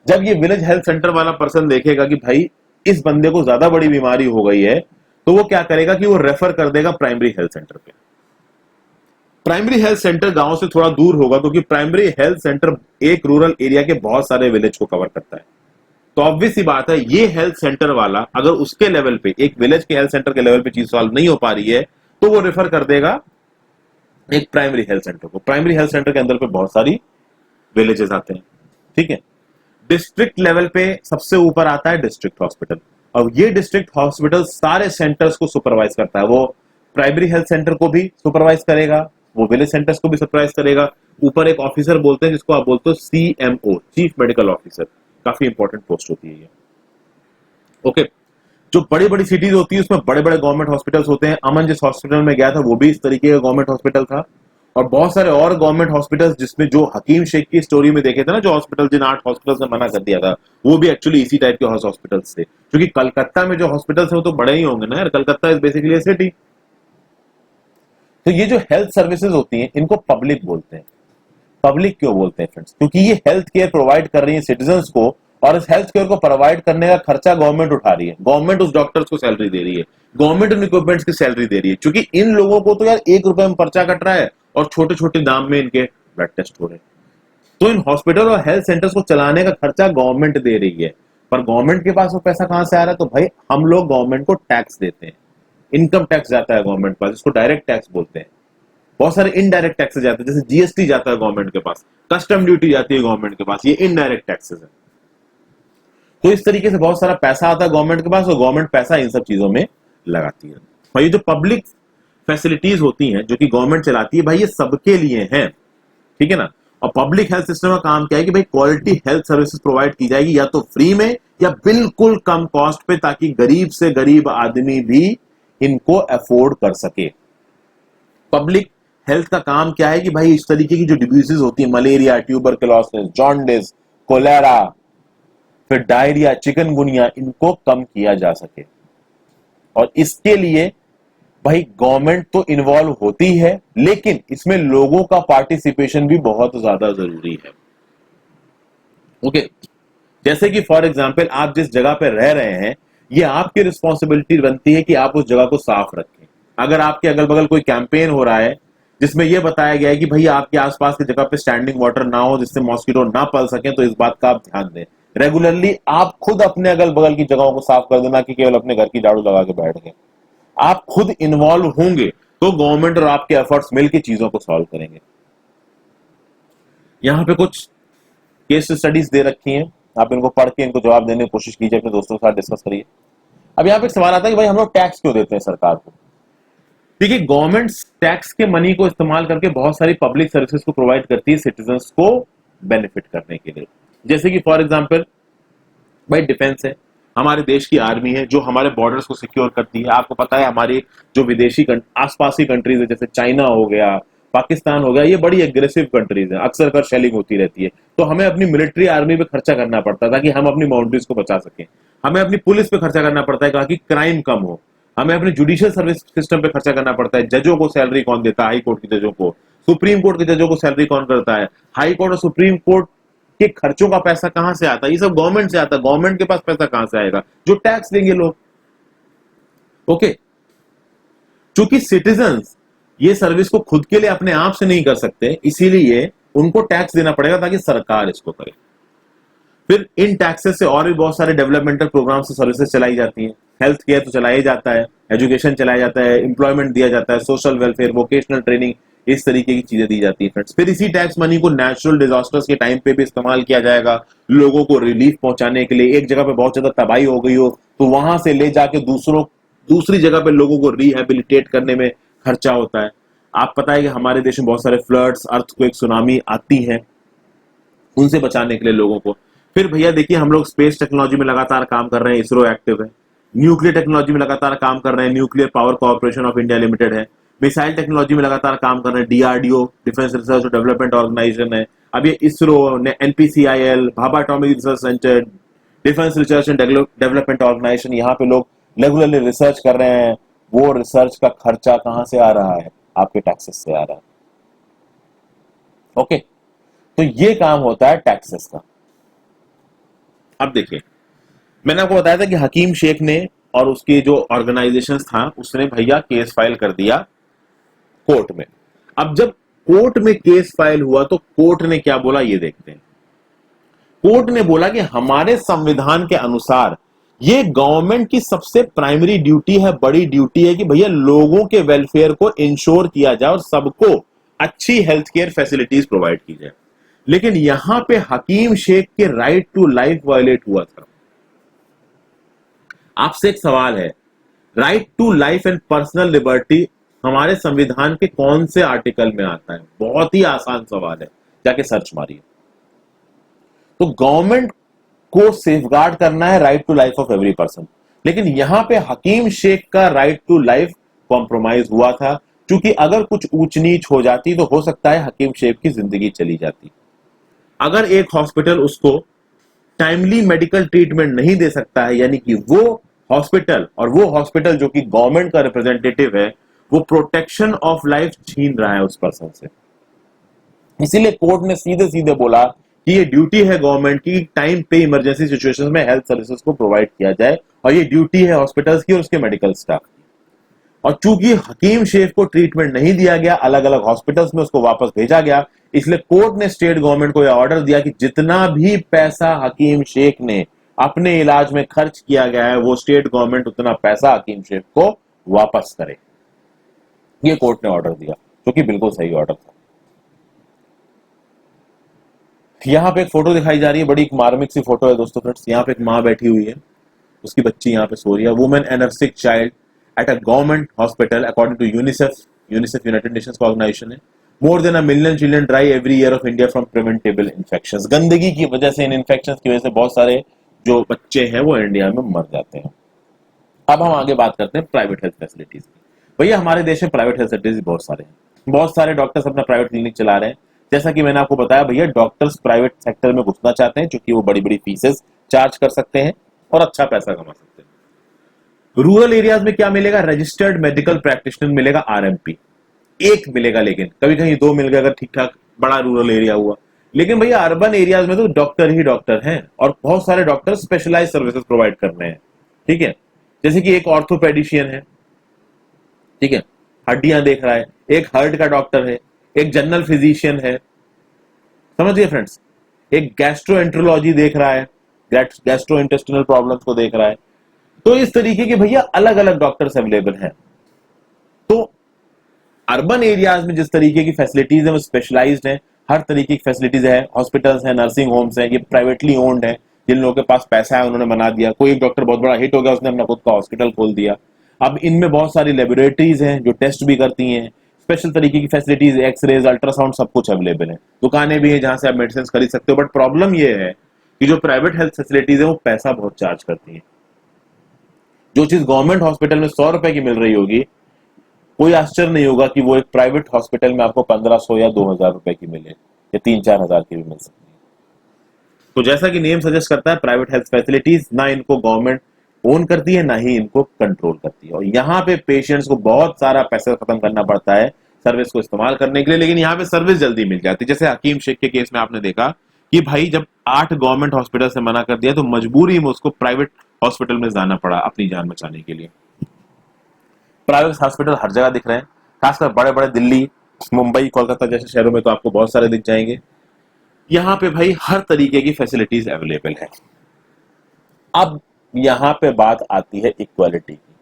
जब ये विलेज हेल्थ सेंटर वाला पर्सन देखेगा कि भाई इस बंदे को ज्यादा बड़ी बीमारी हो गई है, तो वो क्या करेगा कि वो रेफर कर देगा प्राइमरी हेल्थ सेंटर पे। प्राइमरी हेल्थ सेंटर गांव से थोड़ा दूर होगा, क्योंकि प्राइमरी हेल्थ सेंटर एक रूरल एरिया के बहुत सारे विलेज को कवर करता है। तो ऑब्वियस सी बात है, ये हेल्थ सेंटर वाला अगर उसके लेवल पे, एक विलेज के हेल्थ सेंटर के लेवल पे चीज सॉल्व नहीं हो पा रही है, तो वो रेफर कर देगा एक प्राइमरी हेल्थ सेंटर को। प्राइमरी हेल्थ सेंटर के अंदर पे बहुत सारी विलेजेस आते हैं, ठीक है। डिस्ट्रिक्ट लेवल पे सबसे ऊपर आता है डिस्ट्रिक्ट हॉस्पिटल, और ये डिस्ट्रिक्ट हॉस्पिटल सारे सेंटर्स को सुपरवाइज करता है। वो प्राइमरी हेल्थ सेंटर को भी सुपरवाइज करेगा, वो विलेज सेंटर्स को भी सुपरवाइज करेगा। ऊपर एक ऑफिसर बोलते हैं जिसको आप बोलते हो CMO, चीफ मेडिकल ऑफिसर, काफी इंपॉर्टेंट पोस्ट होती है ये। ओके, जो बड़ी बड़ी सिटीज होती है उसमें बड़े बड़े गवर्नमेंट हॉस्पिटल्स होते हैं। अमन जिस हॉस्पिटल में गया था वो भी इस तरीके का गवर्नमेंट हॉस्पिटल था, और बहुत सारे और गवर्नमेंट हॉस्पिटल्स, जिसमें जो हकीम शेख की स्टोरी में देखे थे ना, जो हॉस्पिटल जिन 8 हॉस्पिटल्स ने मना कर दिया था, वो भी एक्चुअली इसी टाइप के हॉस्पिटल्स थे। क्योंकि कलकत्ता में जो हॉस्पिटल्स है वो तो बड़े ही होंगे ना यार, Calcutta is basically A city. तो ये जो हेल्थ सर्विसेज होती हैं इनको पब्लिक बोलते हैं। पब्लिक क्यों बोलते हैं फ्रेंड्स? क्योंकि ये हेल्थ केयर प्रोवाइड कर रही है सिटीजंस को, और इस हेल्थ केयर को प्रोवाइड करने का खर्चा गवर्नमेंट उठा रही है। गवर्नमेंट उस डॉक्टर्स को सैलरी दे रही है, गवर्नमेंट उन इक्विपमेंट्स की सैलरी दे रही है। क्योंकि इन लोगों को तो यार 1 रुपए में पर्चा कट रहा है और छोटे छोटे दाम में इनके ब्लड टेस्ट हो रहे हैं। तो इन हॉस्पिटल और हेल्थ सेंटर्स को चलाने का खर्चा गवर्नमेंट दे रही है। पर गवर्नमेंट के पास वो पैसा कहां से आ रहा है? तो भाई हम लोग गवर्नमेंट को टैक्स देते हैं, इनकम टैक्स जाता है गवर्नमेंट के पास, जिसको डायरेक्ट टैक्स बोलते हैं। बहुत सारे इनडायरेक्ट टैक्सेस जाते हैं, जैसे GST जाता है गवर्नमेंट के पास, कस्टम ड्यूटी जाती है गवर्नमेंट के पास, ये इनडायरेक्ट टैक्सेस है। तो इस तरीके से बहुत सारा पैसा आता है गवर्नमेंट के पास, और गवर्नमेंट पैसा इन सब चीजों में लगाती है। भाई ये जो पब्लिक फैसिलिटीज होती हैं जो कि गवर्नमेंट चलाती है, भाई ये सबके लिए है, ठीक है ना। और पब्लिक हेल्थ सिस्टम का काम क्या है कि भाई क्वालिटी हेल्थ सर्विसेज प्रोवाइड की जाएगी, या तो फ्री में या बिल्कुल कम कॉस्ट पे, ताकि गरीब से गरीब आदमी भी इनको अफोर्ड कर सके। पब्लिक हेल्थ का काम क्या है कि भाई इस तरीके की जो डिजीजेस होती है, मलेरिया, ट्यूबरकुलोसिस, जॉन्डिस, कोलेरा, फिर डायरिया, चिकनगुनिया, इनको कम किया जा सके। और इसके लिए भाई गवर्नमेंट तो इन्वॉल्व होती है, लेकिन इसमें लोगों का पार्टिसिपेशन भी बहुत ज्यादा जरूरी है। ओके, जैसे कि फॉर एग्जांपल आप जिस जगह पे रह रहे हैं, ये आपकी रिस्पॉन्सिबिलिटी बनती है कि आप उस जगह को साफ रखें। अगर आपके अगल बगल कोई कैंपेन हो रहा है जिसमें यह बताया गया है कि भाई आपके आसपास की जगह पे स्टैंडिंग वाटर ना हो जिससे मॉस्किटो ना पल सके, तो इस बात का आप ध्यान दें। रेगुलरली आप खुद अपने अगल बगल की जगहों को साफ कर देना, कि केवल अपने घर की झाड़ू लगा के बैठ गए। आप खुद इन्वॉल्व होंगे तो गवर्नमेंट और आपके एफर्ट्स मिलकर चीजों को सॉल्व करेंगे। यहां पे कुछ केस स्टडीज दे रखी हैं, आप इनको पढ़ के इनको जवाब देने की कोशिश कीजिए, अपने दोस्तों के साथ डिस्कस करिए। अब यहाँ पे एक सवाल आता है कि भाई हम लोग टैक्स क्यों देते हैं सरकार को? देखिए, गवर्नमेंट टैक्स के मनी को इस्तेमाल करके बहुत सारी पब्लिक सर्विसेज को प्रोवाइड करती है सिटीजन्स को बेनिफिट करने के लिए। जैसे कि फॉर एग्जांपल भाई डिफेंस है, हमारे देश की आर्मी है जो हमारे बॉर्डर्स को सिक्योर करती है। आपको पता है हमारी जो विदेशी आसपास की कंट्रीज है, जैसे चाइना हो गया, पाकिस्तान हो गया, ये बड़ी एग्रेसिव कंट्रीज है, अक्सर कर शेलिंग होती रहती है। तो हमें अपनी मिलिट्री आर्मी पे खर्चा करना पड़ता है ताकि हम अपनी बाउंड्रीज को बचा सकें। हमें अपनी पुलिस पे खर्चा करना पड़ता है ताकि क्राइम कम हो। हमें अपने जुडिशियल सर्विस सिस्टम पे खर्चा करना पड़ता है। जजों को सैलरी कौन देता है? हाई कोर्ट के जजों को। सुप्रीम कोर्ट के जजों को सैलरी कौन करता है? हाई कोर्ट और सुप्रीम कोर्ट के खर्चों का पैसा कहां से आता है? ये सब गवर्नमेंट से आता है। गवर्नमेंट के पास पैसा कहां से आएगा? जो टैक्स देंगे लोग। ओके, चूंकि सिटीजन्स ये सर्विस को खुद के लिए अपने आप से नहीं कर सकते, इसीलिए उनको टैक्स देना पड़ेगा ताकि सरकार इसको करे। फिर इन टैक्सेस से और भी बहुत सारे डेवलपमेंटल प्रोग्राम से सर्विसेज चलाई जाती हैं। हेल्थ केयर तो चलाया जाता है, एजुकेशन चलाया जाता है, एम्प्लॉयमेंट दिया जाता है, सोशल वेलफेयर, वोकेशनल ट्रेनिंग, इस तरीके की चीजें दी जाती है फ्रेंड्स। फिर इसी टैक्स मनी को नेचुरल डिजास्टर्स के टाइम पे भी इस्तेमाल किया जाएगा, लोगों को रिलीफ पहुंचाने के लिए। एक जगह पे बहुत ज्यादा तबाही हो गई हो तो वहां से ले जाके दूसरी जगह पे लोगों को रिहेबिलिटेट करने में खर्चा होता है। आप पता है कि हमारे देश में बहुत सारे फ्लड्स, अर्थक्वेक, सुनामी आती हैं, उनसे बचाने के लिए लोगों को। फिर भैया देखिए, हम लोग स्पेस टेक्नोलॉजी में लगातार काम कर रहे हैं, इसरो एक्टिव है। न्यूक्लियर टेक्नोलॉजी में लगातार काम कर रहे हैं, nuclear power corporation of India limited है। मिसाइल टेक्नोलॉजी में लगातार काम कर रहे हैं, डीआरडीओ, डिफेंस रिसर्च और डेवलपमेंट ऑर्गेनाइजेशन है। अब ये ISRO, NPCIL, Bhabha atomic research centre, defence research and development organisation, यहाँ पे लोग रेगुलरली रिसर्च कर रहे हैं। वो रिसर्च का खर्चा कहां से आ रहा है? आपके टैक्सेस से आ रहा है। ओके, तो ये काम होता है टैक्सेस का। अब देखिए, मैंने आपको बताया था कि हकीम शेख ने और उसके जो ऑर्गेनाइजेशंस था, उसने भैया केस फाइल कर दिया कोर्ट में। अब जब कोर्ट में केस फाइल हुआ तो कोर्ट ने क्या बोला, ये देखते हैं। कोर्ट ने बोला कि हमारे संविधान के अनुसार ये गवर्नमेंट की सबसे प्राइमरी ड्यूटी है, बड़ी ड्यूटी है कि भैया लोगों के वेलफेयर को इंश्योर किया जाए और सबको अच्छी हेल्थ केयर फैसिलिटीज प्रोवाइड की जाए। लेकिन यहां पे हकीम शेख के राइट टू लाइफ वायलेट हुआ था। आपसे एक सवाल है, right to life and personal liberty हमारे संविधान के कौन से आर्टिकल में आता है? बहुत ही आसान सवाल है, जाके सर्च मारिए। तो गवर्नमेंट को सेफगार्ड करना है right to life of every person, लेकिन यहां पे हकीम शेख का राइट टू लाइफ कॉम्प्रोमाइज हुआ था, क्योंकि अगर कुछ ऊंच नीच हो जाती तो हो सकता है हकीम शेख की जिंदगी चली जाती। अगर एक हॉस्पिटल उसको टाइमली मेडिकल ट्रीटमेंट नहीं दे सकता है, यानी कि वो हॉस्पिटल जो कि गवर्नमेंट का रिप्रेजेंटेटिव है, वो प्रोटेक्शन ऑफ लाइफ छीन रहा है उस पर्सन से। इसीलिए कोर्ट ने सीधे सीधे बोला कि ये ड्यूटी है गवर्नमेंट की, टाइम पे इमरजेंसी सिचुएशंस में हेल्थ सर्विसेज को प्रोवाइड किया जाए, और ये ड्यूटी है हॉस्पिटल्स की और उसके मेडिकल स्टाफ की। और चूंकि हकीम शेख को ट्रीटमेंट नहीं दिया गया, अलग अलग हॉस्पिटल्स में उसको वापस भेजा गया, इसलिए कोर्ट ने स्टेट गवर्नमेंट को यह ऑर्डर दिया कि जितना भी पैसा हकीम शेख ने अपने इलाज में खर्च किया गया है, वो स्टेट गवर्नमेंट उतना पैसा हकीम शेख को वापस करे। ये कोर्ट ने ऑर्डर दिया, जो कि बिल्कुल सही ऑर्डर था। यहां पे एक फोटो दिखाई जा रही है, बड़ी मार्मिक सी फोटो है दोस्तों फ्रेंड्स। यहाँ पे एक माँ बैठी हुई है, उसकी बच्ची यहाँ पे सो रही है। Women and her sick child at a government hospital according to UNICEF United Nations का ऑर्गेनाइजेशन है। More than 1 million children die every year of India from preventable infections. गंदगी की वजह से, इन इन्फेक्शंस की वजह से बहुत सारे जो बच्चे हैं वो इंडिया में मर जाते हैं। अब हम आगे बात करते हैं प्राइवेट हेल्थ फैसिलिटीज की। भैया हमारे देश में प्राइवेट हेल्थ फैसिलिटीज बहुत सारे हैं, बहुत सारे डॉक्टर्स अपना प्राइवेट क्लिनिक चला रहे हैं। जैसा कि मैंने आपको बताया भैया, डॉक्टर्स प्राइवेट सेक्टर में घुसना चाहते हैं क्योंकि वो बड़ी बड़ी फीसेस चार्ज कर सकते हैं और अच्छा पैसा कमा सकते हैं। रूरल एरियाज में क्या मिलेगा? रजिस्टर्ड मेडिकल प्रैक्टिशनर मिलेगा, आरएमपी एक मिलेगा, लेकिन कभी कहीं 2 मिल गया अगर ठीक ठाक बड़ा रूरल एरिया हुआ। लेकिन भैया अर्बन एरियाज में तो डॉक्टर ही डॉक्टर हैं, और बहुत सारे डॉक्टर स्पेशलाइज सर्विसेज प्रोवाइड कर रहे हैं। ठीक है, जैसे कि एक ऑर्थोपेडिशियन है, ठीक है, हड्डियां देख रहा है, एक हार्ट का डॉक्टर है, एक जनरल फिजिशियन है, समझिए फ्रेंड्स, एक गैस्ट्रोएंट्रोलॉजी देख रहा है, गैस्ट्रो इंटेस्टिनल प्रॉब्लम्स को देख रहा है। तो इस तरीके के भैया अलग अलग डॉक्टर्स अवेलेबल हैं। तो अर्बन एरियाज में जिस तरीके की फैसिलिटीज है वो स्पेशलाइज्ड है, हर तरीके की फैसिलिटीज है, हॉस्पिटल्स है, नर्सिंग होम्स है, ये प्राइवेटली ओन्ड है। जिन लोगों के पास पैसा है उन्होंने बना दिया। कोई एक डॉक्टर बहुत बड़ा हिट हो गया, उसने अपना खुद का हॉस्पिटल खोल दिया। अब इनमें बहुत सारी लेबोरेटरीज हैं जो टेस्ट भी करती हैं, स्पेशल तरीके की फैसिलिटीज, एक्सरेज, अल्ट्रासाउंड, सब कुछ अवेलेबल है। दुकानें भी हैं जहां से आप मेडिसिन खरीद सकते हो। बट प्रॉब्लम ये है कि जो प्राइवेट हेल्थ फैसिलिटीज है वो पैसा बहुत चार्ज करती हैं। जो चीज गवर्नमेंट हॉस्पिटल में 100 रुपए की मिल रही होगी, कोई आश्चर्य नहीं होगा कि वो एक प्राइवेट हॉस्पिटल में आपको 1500 या 2000 रुपए की मिले, या 3-4 हजार की भी मिल सकती है। तो जैसा कि नेम सजेस्ट करता है, प्राइवेट हेल्थ फैसिलिटीज ना इनको गवर्नमेंट ओन करती है, ना ही इनको कंट्रोल करती है, और यहाँ पे पेशेंट्स को बहुत सारा पैसा खत्म करना पड़ता है सर्विस को इस्तेमाल करने के लिए। लेकिन यहाँ पे सर्विस जल्दी मिल जाती है। जैसे हकीम शेख के केस में आपने देखा कि भाई जब 8 गवर्नमेंट हॉस्पिटल से मना कर दिया तो मजबूरी में उसको प्राइवेट हॉस्पिटल में जाना पड़ा अपनी जान बचाने के लिए। प्राइवेट हॉस्पिटल हर जगह दिख रहे हैं, खासकर बड़े बड़े दिल्ली, मुंबई, कोलकाता जैसे शहरों में तो आपको बहुत सारे दिख जाएंगे। यहाँ पे भाई हर तरीके की फैसिलिटीज अवेलेबल है। अब यहाँ पे बात आती है इक्वालिटी की।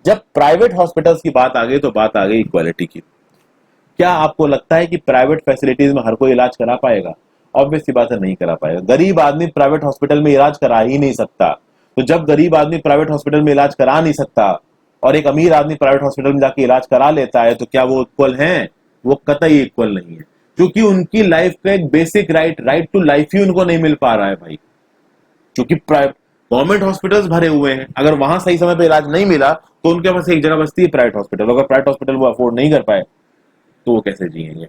जब प्राइवेट हॉस्पिटल्स की बात आ गई तो बात आ गई इक्वालिटी की। क्या आपको लगता है कि प्राइवेट फैसिलिटीज में हर कोई इलाज करा पाएगा? ऑब्वियस सी बात है, नहीं करा पाएगा। गरीब आदमी प्राइवेट हॉस्पिटल में इलाज करा ही नहीं सकता। तो जब गरीब आदमी प्राइवेट हॉस्पिटल में इलाज करा नहीं सकता और एक अमीर आदमी प्राइवेट हॉस्पिटल में जाके इलाज करा लेता है, तो क्या वो इक्वल हैं? वो कतई इक्वल नहीं है, क्योंकि उनकी लाइफ का एक बेसिक राइट टू लाइफ ही उनको नहीं मिल पा रहा है भाई। क्योंकि गवर्नमेंट हॉस्पिटल्स भरे हुए हैं, अगर वहां सही समय पे इलाज नहीं मिला तो उनके पास एक जगह बचती है प्राइवेट हॉस्पिटल। अगर प्राइवेट हॉस्पिटल वो अफोर्ड नहीं कर पाए तो वो कैसे जिएंगे?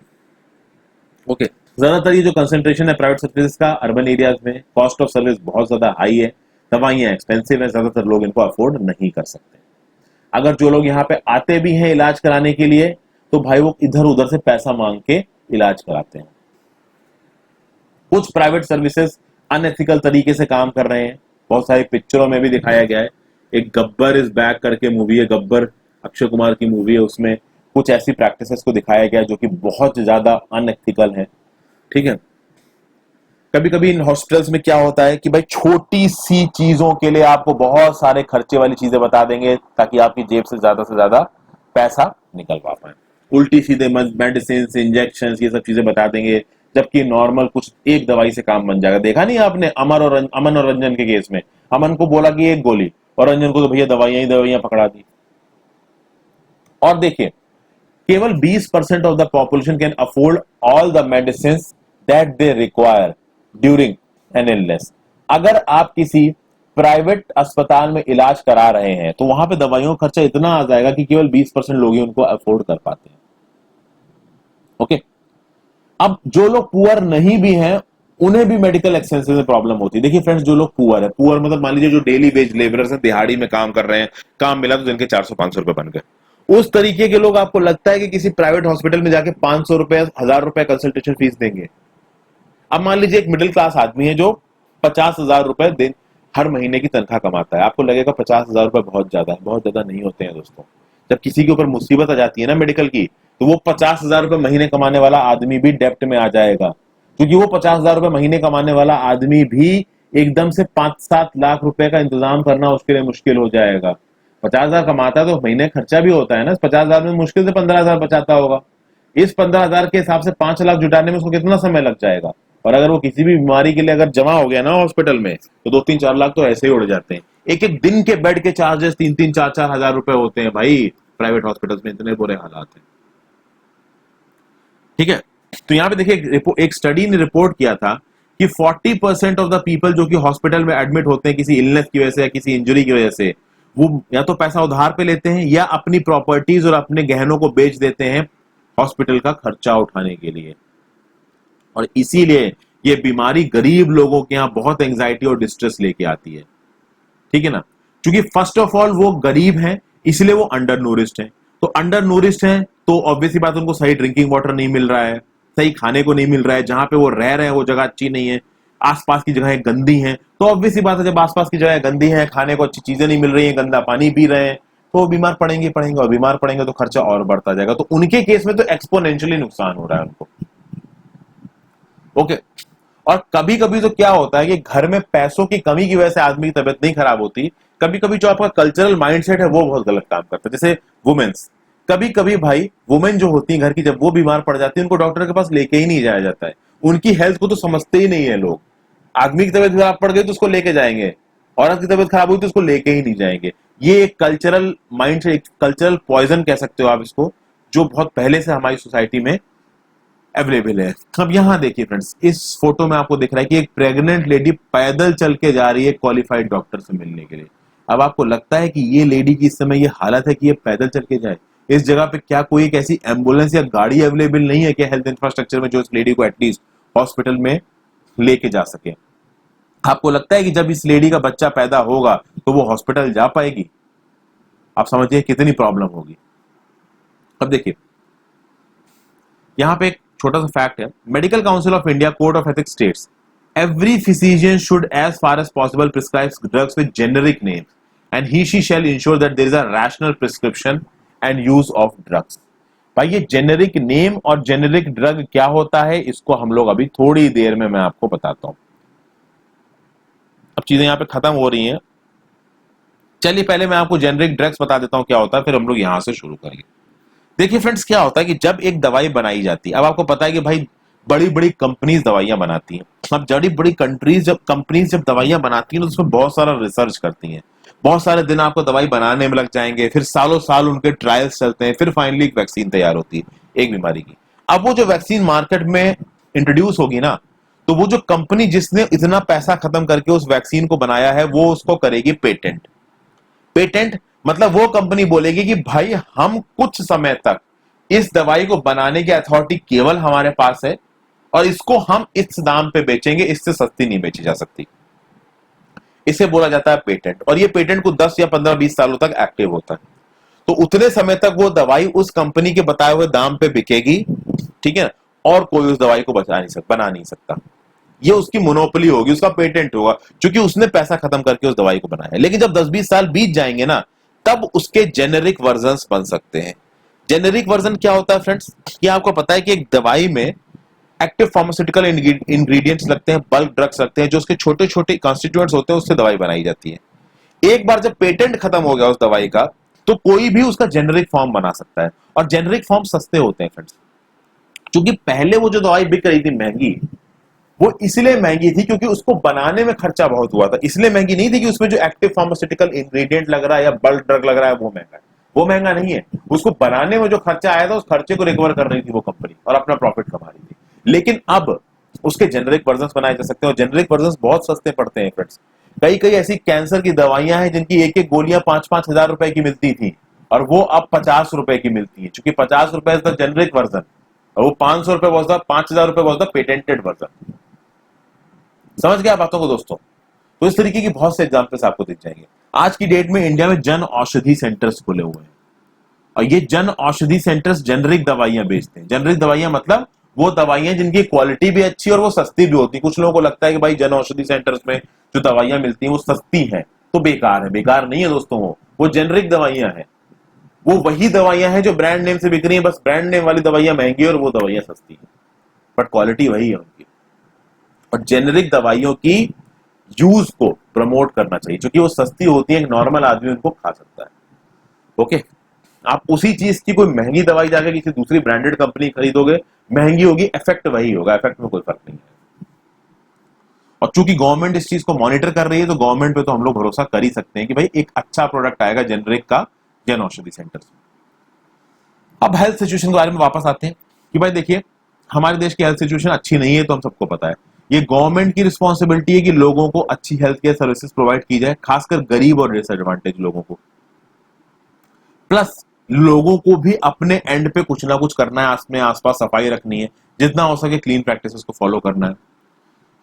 ओके, ज्यादातर ये जो कंसंट्रेशन है प्राइवेट सर्विसेज का अर्बन एरियाज में, कॉस्ट ऑफ सर्विस बहुत ज्यादा हाई है, दवाइयां एक्सपेंसिव है, ज्यादातर लोग इनको अफोर्ड नहीं कर सकते। अगर जो लोग यहाँ पे आते भी हैं इलाज कराने के लिए तो भाई वो इधर उधर से पैसा मांग के इलाज कराते हैं। कुछ प्राइवेट सर्विसेज अनएथिकल तरीके से काम कर रहे हैं, बहुत सारी पिक्चरों में भी दिखाया गया है। एक गब्बर इज बैक करके मूवी है, गब्बर अक्षय कुमार की मूवी है, उसमें कुछ ऐसी प्रैक्टिसेस को दिखाया गया जो कि बहुत ज्यादा अनएथिकल है। ठीक है, कभी कभी इन हॉस्पिटल्स में क्या होता है कि भाई छोटी सी चीजों के लिए आपको बहुत सारे खर्चे वाली चीजें बता देंगे ताकि आपकी जेब से ज्यादा पैसा निकल पा पाए। उल्टी सीधे मेडिसिन, इंजेक्शन, ये सब चीजें बता देंगे, जबकि नॉर्मल कुछ एक दवाई से काम बन जाएगा। देखा नहीं आपने अमन और रंजन के केस में? अमन को बोला कि एक गोली, और रंजन को तो भैया दवाइयां ही दवाइयां पकड़ा दी। और देखिए, केवल 20% of the population can afford all the medicine that they require during an illness. अगर आप किसी प्राइवेट अस्पताल में इलाज करा रहे हैं तो वहां पे दवाइयों का खर्चा इतना आ जाएगा कि केवल 20% लोग ही उनको अफोर्ड कर पाते हैं। ओके, अब जो लोग पुअर नहीं भी हैं उन्हें भी मेडिकल एक्सपेंसेस में प्रॉब्लम होती है। देखिए फ्रेंड्स, जो लोग पुअर है, पुअर मतलब मान लीजिए जो डेली वेज लेबरर्स हैं, दिहाड़ी में काम कर रहे हैं, काम मिला तो जिनके 400-500 रुपए बन गए, उस तरीके के लोग आपको लगता है कि किसी प्राइवेट हॉस्पिटल में जाके 500 रुपए, 1000 रुपए कंसल्टेशन फीस देंगे? अब मान लीजिए एक मिडिल क्लास आदमी है जो 50,000 रुपए दिन हर महीने की तनख्वाह कमाता है। आपको लगेगा 50,000 रुपए बहुत ज्यादा है। बहुत ज्यादा नहीं होते हैं दोस्तों। जब किसी के ऊपर मुसीबत आ जाती है ना मेडिकल की, तो वो 50,000 रुपए महीने कमाने वाला आदमी भी डेप्ट में आ जाएगा, क्योंकि वो 50,000 रुपए महीने कमाने वाला आदमी भी एकदम से 5-7 लाख रुपए का इंतजाम करना उसके लिए मुश्किल हो जाएगा। 50,000 कमाता है तो महीने खर्चा भी होता है ना, 50,000 में मुश्किल से 15,000 बचाता होगा। इस 15,000 के हिसाब से 5 लाख जुटाने में उसको कितना समय लग जाएगा? और अगर वो किसी भी बीमारी के लिए अगर जमा हो गया ना हॉस्पिटल में, तो 2-3-4 लाख तो ऐसे ही उड़ जाते हैं। एक एक दिन के बेड के चार्जेस 3-3, 4-4 हजार रुपए होते हैं भाई प्राइवेट हॉस्पिटल्स में। इतने बुरे हालात हैं। ठीक है, तो यहाँ पे देखिए एक स्टडी ने रिपोर्ट किया था कि 40% ऑफ द पीपल जो कि हॉस्पिटल में एडमिट होते हैं किसी इलनेस की वजह से या किसी इंजरी की वजह से, वो या तो पैसा उधार पे लेते हैं या अपनी प्रॉपर्टीज और अपने गहनों को बेच देते हैं हॉस्पिटल का खर्चा उठाने के लिए। और इसीलिए ये बीमारी गरीब लोगों के यहां बहुत एंजाइटी और डिस्ट्रेस लेके आती है। ठीक है ना, क्योंकि फर्स्ट ऑफ ऑल वो गरीब हैं, इसलिए वो अंडर नूरिश्ड हैं। तो अंडर नूरिश्ड हैं तो ऑब्वियसली बात, उनको सही ड्रिंकिंग वाटर नहीं मिल रहा है, सही खाने को नहीं मिल रहा है, जहां पे वो रह रहे हैं वो जगह अच्छी नहीं है, आसपास की जगह गंदी है। तो ऑब्वियसली बात है, जब आसपास की जगह गंदी है, खाने को अच्छी चीजें नहीं मिल रही है, गंदा पानी पी रहे हैं, तो वो बीमार पड़ेंगे और बीमार पड़ेंगे तो खर्चा और बढ़ता जाएगा। तो उनके केस में तो एक्सपोनेंशियली नुकसान हो रहा है उनको। ओके, और कभी कभी तो क्या होता है कि घर में पैसों की कमी की वजह से आदमी की तबीयत नहीं खराब होती, कभी कभी जो आपका कल्चरल माइंडसेट है वो बहुत गलत काम करता है। जैसे वुमेन्स, कभी कभी भाई वुमेन जो होती है घर की, जब वो बीमार पड़ जाती है उनको डॉक्टर के पास लेके ही नहीं जाया जाता है। उनकी हेल्थ को तो समझते ही नहीं है लोग। आदमी की तबीयत खराब पड़ गई तो उसको लेके जाएंगे, औरत की तबीयत खराब हुई तो उसको लेके ही नहीं जाएंगे। ये एक कल्चरल माइंड से, एक कल्चरल पॉइजन कह सकते हो आप इसको, जो बहुत पहले से हमारी सोसाइटी में अवेलेबल है। अब यहां देखिए फ्रेंड्स, इस फोटो में आपको दिख रहा है कि एक प्रेग्नेंट लेडी पैदल चल के जा रही है क्वालिफाइड डॉक्टर से मिलने के लिए। अब आपको लगता है कि ये लेडी की इस समय ये हालत है कि ये पैदल चल के जाए? इस जगह पे क्या कोई एक ऐसी एम्बुलेंस या गाड़ी अवेलेबल नहीं है कि हेल्थ इंफ्रास्ट्रक्चर में जो इस लेडी को एटलीस्ट हॉस्पिटल में लेके जा सके? आपको लगता है कि जब इस लेडी का बच्चा पैदा होगा तो वो हॉस्पिटल जा पाएगी? आप समझिए कितनी प्रॉब्लम होगी। अब देखिए यहां पे एक छोटा सा फैक्ट है, medical council of India code of ethics states every physician should as far as possible prescribe drugs with generic names and he she shall ensure that there is a rational prescription and use of drugs। भाई ये generic name और generic drug क्या होता है इसको हम लोग अभी थोड़ी देर में मैं आपको बताता हूं। अब चीजें यहां पे खत्म हो रही हैं, चलिए पहले मैं आपको जेनेरिक ड्रग्स बता देता हूं क्या होता है, फिर हम लोग यहां से शुरू करेंगे। देखिए फ्रेंड्स क्या होता है कि जब एक दवाई बनाई जाती है, अब आपको पता है कि भाई बड़ी बड़ी कंपनीज दवाइयां बनाती हैं। अब बड़ी बड़ी कंपनीज जब दवाइयां बनाती हैं तो उसमें बहुत सारा रिसर्च करती हैं, बहुत सारे दिन आपको दवाई बनाने में लग जाएंगे, फिर सालों साल उनके ट्रायल्स चलते हैं, फिर फाइनली एक वैक्सीन तैयार होती है एक बीमारी की। अब वो जो वैक्सीन मार्केट में इंट्रोड्यूस होगी ना, तो वो जो कंपनी जिसने इतना पैसा खत्म करके उस वैक्सीन को बनाया है वो उसको करेगी पेटेंट। पेटेंट मतलब वो कंपनी बोलेगी कि भाई हम कुछ समय तक इस दवाई को बनाने की अथॉरिटी केवल हमारे पास है और इसको हम इस दाम पे बेचेंगे, इससे सस्ती नहीं बेची जा सकती। इसे बोला जाता है पेटेंट, और ये पेटेंट को 10 या 15-20 सालों तक एक्टिव होता है। तो उतने समय तक वो दवाई उस कंपनी के बताए हुए दाम पे बिकेगी, ठीक है, और कोई उस दवाई को बना नहीं सकता। ये उसकी मोनोपोली होगी, उसका पेटेंट होगा, क्योंकि उसने पैसा खत्म करके उस दवाई को बनाया। लेकिन जब 10-20 साल बीत जाएंगे ना, तब उसके जेनेरिक वर्जन्स बन सकते हैं। जेनेरिक वर्जन क्या होता है फ्रेंड्स, कि आपको पता है कि एक दवाई में एक्टिव फार्मास्यूटिकल इंग्रेडिएंट्स लगते हैं, बल्क ड्रग्स लगते हैं, जो उसके छोटे छोटे कॉन्स्टिट्यूएंट्स होते हैं, उससे दवाई बनाई जाती है। एक बार जब पेटेंट खत्म हो गया उस दवाई का, तो कोई भी उसका जेनेरिक फॉर्म बना सकता है, और जेनेरिक फॉर्म सस्ते होते हैं फ्रेंड्स। क्योंकि पहले वो जो दवाई बिक रही थी महंगी, वो इसलिए महंगी थी क्योंकि उसको बनाने में खर्चा बहुत हुआ था। इसलिए महंगी नहीं थी कि उसमें जो एक्टिव फार्मास्यूटिकल इंग्रेडिएंट लग रहा है या बल्क ड्रग लग रहा है वो महंगा है, वो महंगा नहीं है। उसको बनाने में जो खर्चा आया था उस खर्चे को रिकवर कर रही थी वो कंपनी और अपना प्रॉफिट कमा रही थी। लेकिन अब उसके जेनेरिक वर्जन्स बनाए जा सकते हैं, और जेनेरिक वर्जन्स बहुत सस्ते पड़ते हैं फ्रेंड्स। कई कई ऐसी कैंसर की दवाइयां हैं जिनकी एक एक गोलियां 5-5 हजार रुपए की मिलती थी, और वो अब 50 रुपए की मिलती है, क्योंकि 50 रुपए इज द जेनेरिक वर्जन, और वो 500 रुपए वॉज द 5000 रुपए वॉज द पेटेंटेड वर्जन। समझ गया बातों को दोस्तों? तो इस तरीके की बहुत से एग्जांपल्स आपको दिख जाएंगे। आज की डेट में इंडिया में जन औषधि सेंटर्स खुले हुए हैं, और ये जन औषधि सेंटर्स जेनरिक दवाइयां बेचते हैं। जेनरिक दवाइयां मतलब वो दवाइयां जिनकी क्वालिटी भी अच्छी और वो सस्ती भी होती है। कुछ लोगों को लगता है कि भाई जन औषधि सेंटर्स में जो दवाइयां मिलती हैं वो सस्ती हैं तो बेकार है। बेकार नहीं है दोस्तों, वो जेनरिक दवाइयां हैं। वो वही दवाइयां हैं जो ब्रांड नेम से बिक रही है, बस ब्रांड नेम वाली दवाइयां महंगी और वो दवाइयां सस्ती है, बट क्वालिटी वही है उनकी। और जेनेरिक दवाइयों की यूज को प्रमोट करना चाहिए, क्योंकि वो सस्ती होती है, एक नॉर्मल आदमी उनको खा सकता है। ओके, आप उसी चीज की कोई महंगी दवाई जाकर किसी दूसरी ब्रांडेड कंपनी खरीदोगे, महंगी होगी, इफेक्ट वही होगा, इफेक्ट में कोई फर्क नहीं है। और चूंकि गवर्नमेंट इस चीज को मॉनिटर कर रही है, तो गवर्नमेंट पे तो हम लोग भरोसा कर ही सकते हैं कि भाई एक अच्छा प्रोडक्ट आएगा जेनरिक का जन औषधि सेंटर से। अब हेल्थ सिचुएशन के बारे में वापस आते हैं कि भाई देखिए हमारे देश की हेल्थ सिचुएशन अच्छी नहीं है, तो हम सबको पता है। ये गवर्नमेंट की रिस्पॉन्सिबिलिटी है कि लोगों को अच्छी हेल्थ केयर सर्विसेज प्रोवाइड की जाए, खासकर गरीब और डिसएडवांटेज लोगों को। प्लस लोगों को भी अपने एंड पे कुछ ना कुछ करना है, अपने आसपास सफाई रखनी है, जितना हो सके क्लीन प्रैक्टिसेस को फॉलो करना है।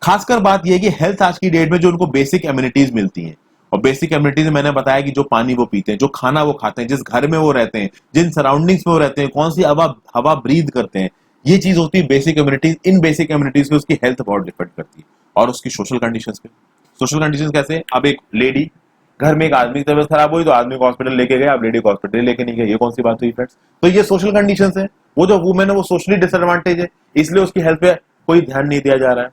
खासकर बात यह है कि हेल्थ आज की डेट में जो उनको बेसिक एम्यूनिटीज मिलती हैं, और बेसिक एम्यूनिटीज मैंने बताया कि जो पानी वो पीते हैं, जो खाना वो खाते हैं, जिस घर में वो रहते हैं, जिन सराउंडिंग्स में वो रहते हैं, कौन सी हवा ब्रीथ करते हैं, ये चीज होती है बेसिक एम्यूनिटीज। इन बेसिक एम्यूनिटीज पे उसकी हेल्थ बहुत डिपेंड करती है, और उसकी सोशल कंडीशंस पे। सोशल कंडीशंस कैसे? अब एक लेडी, घर में एक आदमी की तबीयत खराब हुई तो आदमी को हॉस्पिटल लेके गए, अब लेडी को हॉस्पिटल लेके नहीं गए, ये कौन सी बात हुई फ्रेंड्स? तो ये सोशल कंडीशंस है। वो जो वुमेन है वो सोशली डिसएडवांटेज है, इसलिए उसकी हेल्थ पे कोई ध्यान नहीं दिया जा रहा है।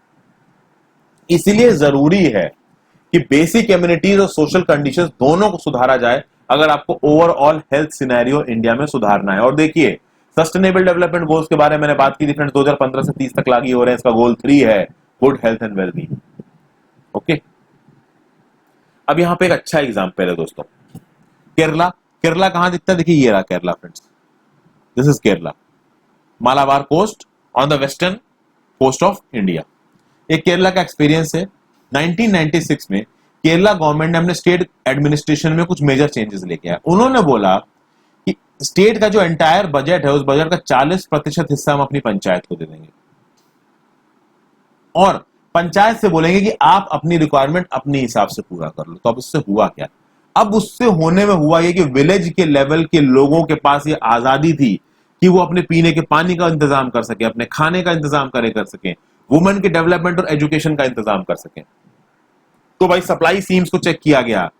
इसीलिए जरूरी है कि बेसिक इम्यूनिटीज और सोशल कंडीशंस दोनों को सुधारा जाए, अगर आपको ओवरऑल हेल्थ सिनेरियो इंडिया में सुधारना है। और देखिए सस्टेनेबल डेवलपमेंट गोल्स के बारे में मैंने बात की थी फ्रेंड्स, 2015 से 30 तक लागू हो रहे हैं। इसका गोल 3 है, good health and wellbeing. Okay, अब यहां पे एक अच्छा एग्जांपल है दोस्तों। केरला, केरला कहां दिखता है? देखिए ये रहा Kerala friends, this is Kerala, Malabar coast on the western coast of India. एक केरला का एक्सपीरियंस है। 1996 में केरला गवर्नमेंट ने अपने स्टेट एडमिनिस्ट्रेशन में कुछ मेजर चेंजेस लेके आया। उन्होंने बोला कि स्टेट का जो एंटायर बजट है, उस बजट का 40% हिस्सा हम अपनी पंचायत को दे देंगे और पंचायत से बोलेंगे कि आप अपनी रिक्वायरमेंट अपने हिसाब से पूरा कर लो। तो अब उससे हुआ क्या? अब उससे होने में हुआ ये कि विलेज के लेवल के लोगों के पास ये आजादी थी कि वो अपने पीने के पानी का इंतजाम कर सके, अपने खाने का इंतजाम कर सके, वुमेन के डेवलपमेंट और एजुकेशन का इंतजाम कर सके। तो भाई सप्लाई सीम्स को चेक किया गया,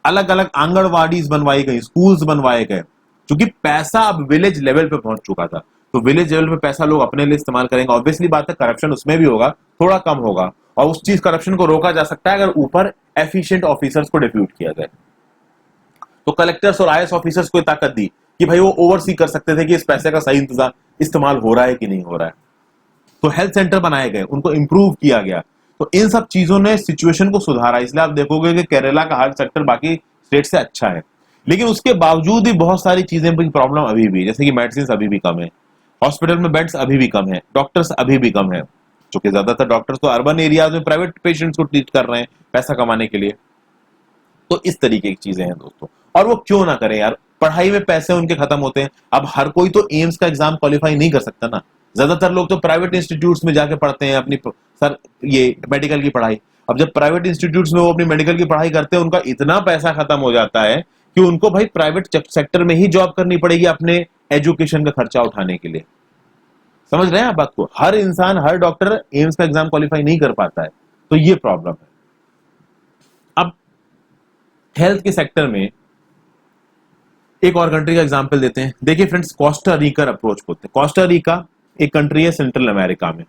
अलग अलग आंगनवाड़ीज बनवाई गई, स्कूल्स बनवाए गए, क्योंकि पैसा अब विलेज लेवल पे पहुंच चुका था। तो विलेज लेवल पे पैसा लोग अपने लिए इस्तेमाल करेंगे। ऑब्वियसली बात है, करप्शन उसमें भी होगा, थोड़ा कम होगा, और उस चीज करप्शन को रोका जा सकता है अगर ऊपर एफिशिएंट ऑफिसर्स को डिप्यूट किया जाए। तो कलेक्टर्स और आईएएस ऑफिसर्स को ताकत दी कि भाई वो ओवरसी कर सकते थे कि इस पैसे का सही इस्तेमाल हो रहा है कि नहीं हो रहा है। तो हेल्थ सेंटर बनाए गए, उनको इंप्रूव किया गया। तो इन सब चीजों ने सिचुएशन को सुधारा। इसलिए आप देखोगे कि केरला का हेल्थ सेक्टर बाकी स्टेट से अच्छा है, लेकिन उसके बावजूद भी बहुत सारी चीजें प्रॉब्लम अभी भी, जैसे कि मेडिसिन अभी भी कम है, हॉस्पिटल में बेड्स अभी भी कम है, डॉक्टर्स अभी भी कम है, क्योंकि ज्यादातर डॉक्टर्स तो अर्बन एरियाज में प्राइवेट पेशेंट्स को ट्रीट कर रहे हैं पैसा कमाने के लिए। तो इस तरीके की चीजें हैं दोस्तों, और वो क्यों ना करें यार, पढ़ाई में पैसे उनके खत्म होते हैं। अब हर कोई तो एम्स का एग्जाम क्वालिफाई नहीं कर सकता ना, ज्यादातर लोग तो प्राइवेट इंस्टीट्यूट्स में जाके पढ़ते हैं अपनी सर ये मेडिकल की पढ़ाई। अब जब प्राइवेट इंस्टीट्यूट्स में वो अपनी मेडिकल की पढ़ाई करते हैं, उनका इतना पैसा खत्म हो जाता है कि उनको भाई प्राइवेट सेक्टर में ही जॉब करनी पड़ेगी अपने एजुकेशन का खर्चा उठाने के लिए। समझ रहे हैं आप बात को? हर इंसान, हर डॉक्टर एम्स का एग्जाम क्वालिफाई नहीं कर पाता है, तो ये प्रॉब्लम है। अब हेल्थ के सेक्टर में एक और कंट्री का एग्जांपल देते हैं। देखिए फ्रेंड्स, कोस्टा रिका अप्रोच होते हैं। कोस्टा रिका एक कंट्री है सेंट्रल अमेरिका में।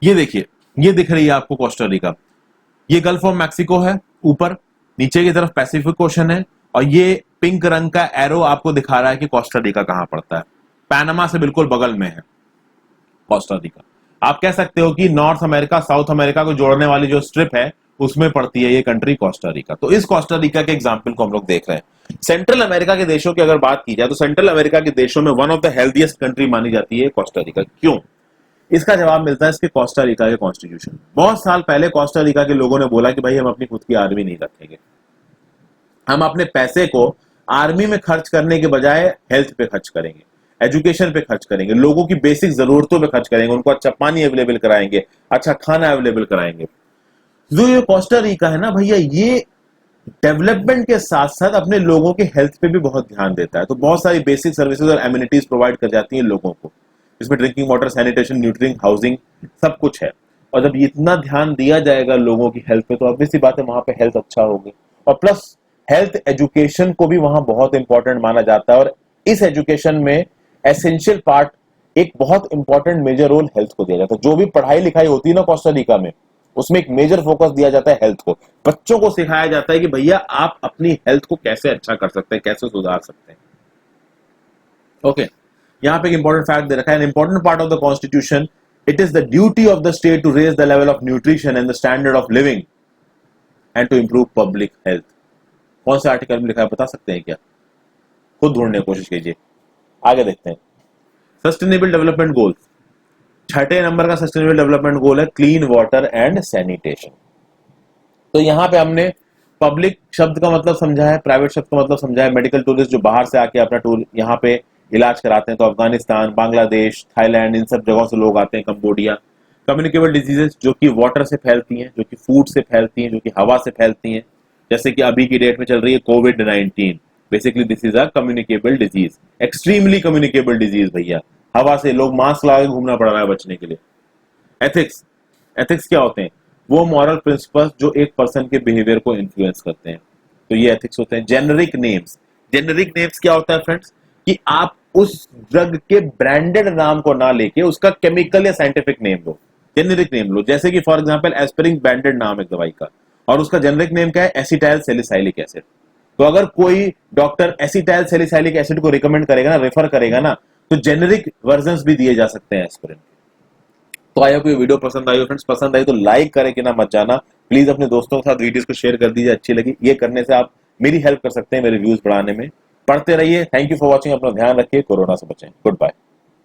ये देखिए, ये दिख रही है आपको कोस्टा रिका, ये गल्फ ऑफ मैक्सिको है ऊपर, नीचे की तरफ पैसिफिक ओशन है, और ये पिंक रंग का एरो आपको दिखा रहा है कि कोस्टा रिका कहां पड़ता है। पैनामा से बिल्कुल बगल में है कोस्टा रिका। आप कह सकते हो कि नॉर्थ अमेरिका साउथ अमेरिका को जोड़ने वाली जो स्ट्रिप है उसमें पड़ती है ये कंट्री कोस्टा रिका। तो इस कोस्टा रिका के एग्जांपल को हम लोग देख रहे हैं। सेंट्रल अमेरिका के देशों की अगर बात की जाए तो सेंट्रल अमेरिका के देशों में one of the healthiest country मानी जाती है कोस्टा रिका। क्यों? इसका जवाब मिलता है इसके कोस्टा रिका के कॉन्स्टिट्यूशन। बहुत साल पहले कोस्टा रिका के लोगों ने बोला कि भाई हम अपनी खुद की आर्मी नहीं रखेंगे, हम अपने पैसे को आर्मी में खर्च करने के बजाय हेल्थ पे खर्च करेंगे, एजुकेशन पे खर्च करेंगे, लोगों की बेसिक जरूरतों पे खर्च करेंगे, उनको अच्छा पानी अवेलेबल कराएंगे, अच्छा खाना अवेलेबल कराएंगे। जो ये कोस्टा रिका है ना भैया, ये डेवलपमेंट के साथ साथ अपने लोगों के हेल्थ पे भी बहुत ध्यान देता है। तो बहुत सारी बेसिक सर्विसेज और एमिनिटीज प्रोवाइड कर जाती है लोगों को, इसमें ड्रिंकिंग वाटर, सैनिटेशन, न्यूट्रिंग, हाउसिंग सब कुछ है। और जब इतना ध्यान दिया जाएगा लोगों की हेल्थ पे, तो ऑब्वियस सी बात है वहां पे हेल्थ अच्छा होगी। और प्लस हेल्थ एजुकेशन को भी वहां बहुत इंपॉर्टेंट माना जाता है, और इस एजुकेशन में एसेंशियल पार्ट, एक बहुत इंपॉर्टेंट मेजर रोल हेल्थ को दिया जाता है। जो भी पढ़ाई लिखाई होती है ना कोस्टा रिका में, उसमें एक मेजर फोकस दिया जाता है हेल्थ को। बच्चों को सिखाया जाता है कि भैया आप अपनी हेल्थ को कैसे अच्छा कर सकते हैं, कैसे सुधार सकते हैं। ओके, यहां पे एक इंपॉर्टेंट फैक्ट दे रखा है, an important part of the constitution, it is the duty of the state to raise the level of nutrition and the standard of living and to improve public health. कौन से article में लिखा है बता सकते हैं क्या? खुद ढूंढने की कोशिश कीजिए। आगे देखते हैं, सस्टेनेबल डेवलपमेंट गोल्स। छठे नंबर का सस्टेनेबल डेवलपमेंट गोल है क्लीन वाटर एंड सैनिटेशन। तो यहां पे हमने पब्लिक शब्द का मतलब समझा है, प्राइवेट शब्द का मतलब समझा है। मेडिकल टूरिस्ट जो बाहर से आके अपना टूर यहाँ पे इलाज कराते हैं, तो अफगानिस्तान, बांग्लादेश, थाईलैंड, इन सब जगहों से लोग आते हैं, कंबोडिया। कम्युनिकेबल डिजीजेस जो कि वाटर से फैलती हैं, जो कि फूड से फैलती हैं, जो कि हवा से फैलती हैं, जैसे कि अभी की डेट में चल रही है COVID-19. Basically this is a communicable disease, extremely communicable disease भैया। हवा से लोग मास्क लगा के घूमना पड़ रहा है बचने के लिए। एथिक्स, एथिक्स क्या होते हैं? वो मॉरल प्रिंसिपल्स जो एक पर्सन के बिहेवियर को इन्फ्लुएंस करते हैं, तो ये एथिक्स होते हैं। जेनरिक नेम्स, जेनरिक नेम्स क्या होता है फ्रेंड्स? कि आप उस ड्रग के ब्रांडेड नाम को ना लेके उसका केमिकल या साइंटिफिक नेम लो, जेनरिक नेम लो। जैसे कि फॉर एग्जांपल एस्पिरिन ब्रांडेड नाम है दवाई का, और उसका जेनरिक नेम क्या है? Acetyl salicylic acid. तो अगर कोई डॉक्टर एसिटाइल सैलिसाइलिक एसिड को रिकमेंड करेगा ना, रेफर करेगा ना, तो जेनरिक वर्जन्स भी दिए जा सकते हैं एस्पिरिन। तो आई होप ये वीडियो पसंद आई हो फ्रेंड्स। पसंद आई तो लाइक करे कि ना मत जाना। प्लीज अपने दोस्तों के साथ वीडियोस को शेयर कर दीजिए, अच्छी लगी। ये करने से आप मेरी हेल्प कर सकते हैं मेरे व्यूज बढ़ाने में। पढ़ते रहिए। Thank you for watching. अपना ध्यान रखिए, कोरोना से बचें। Good bye.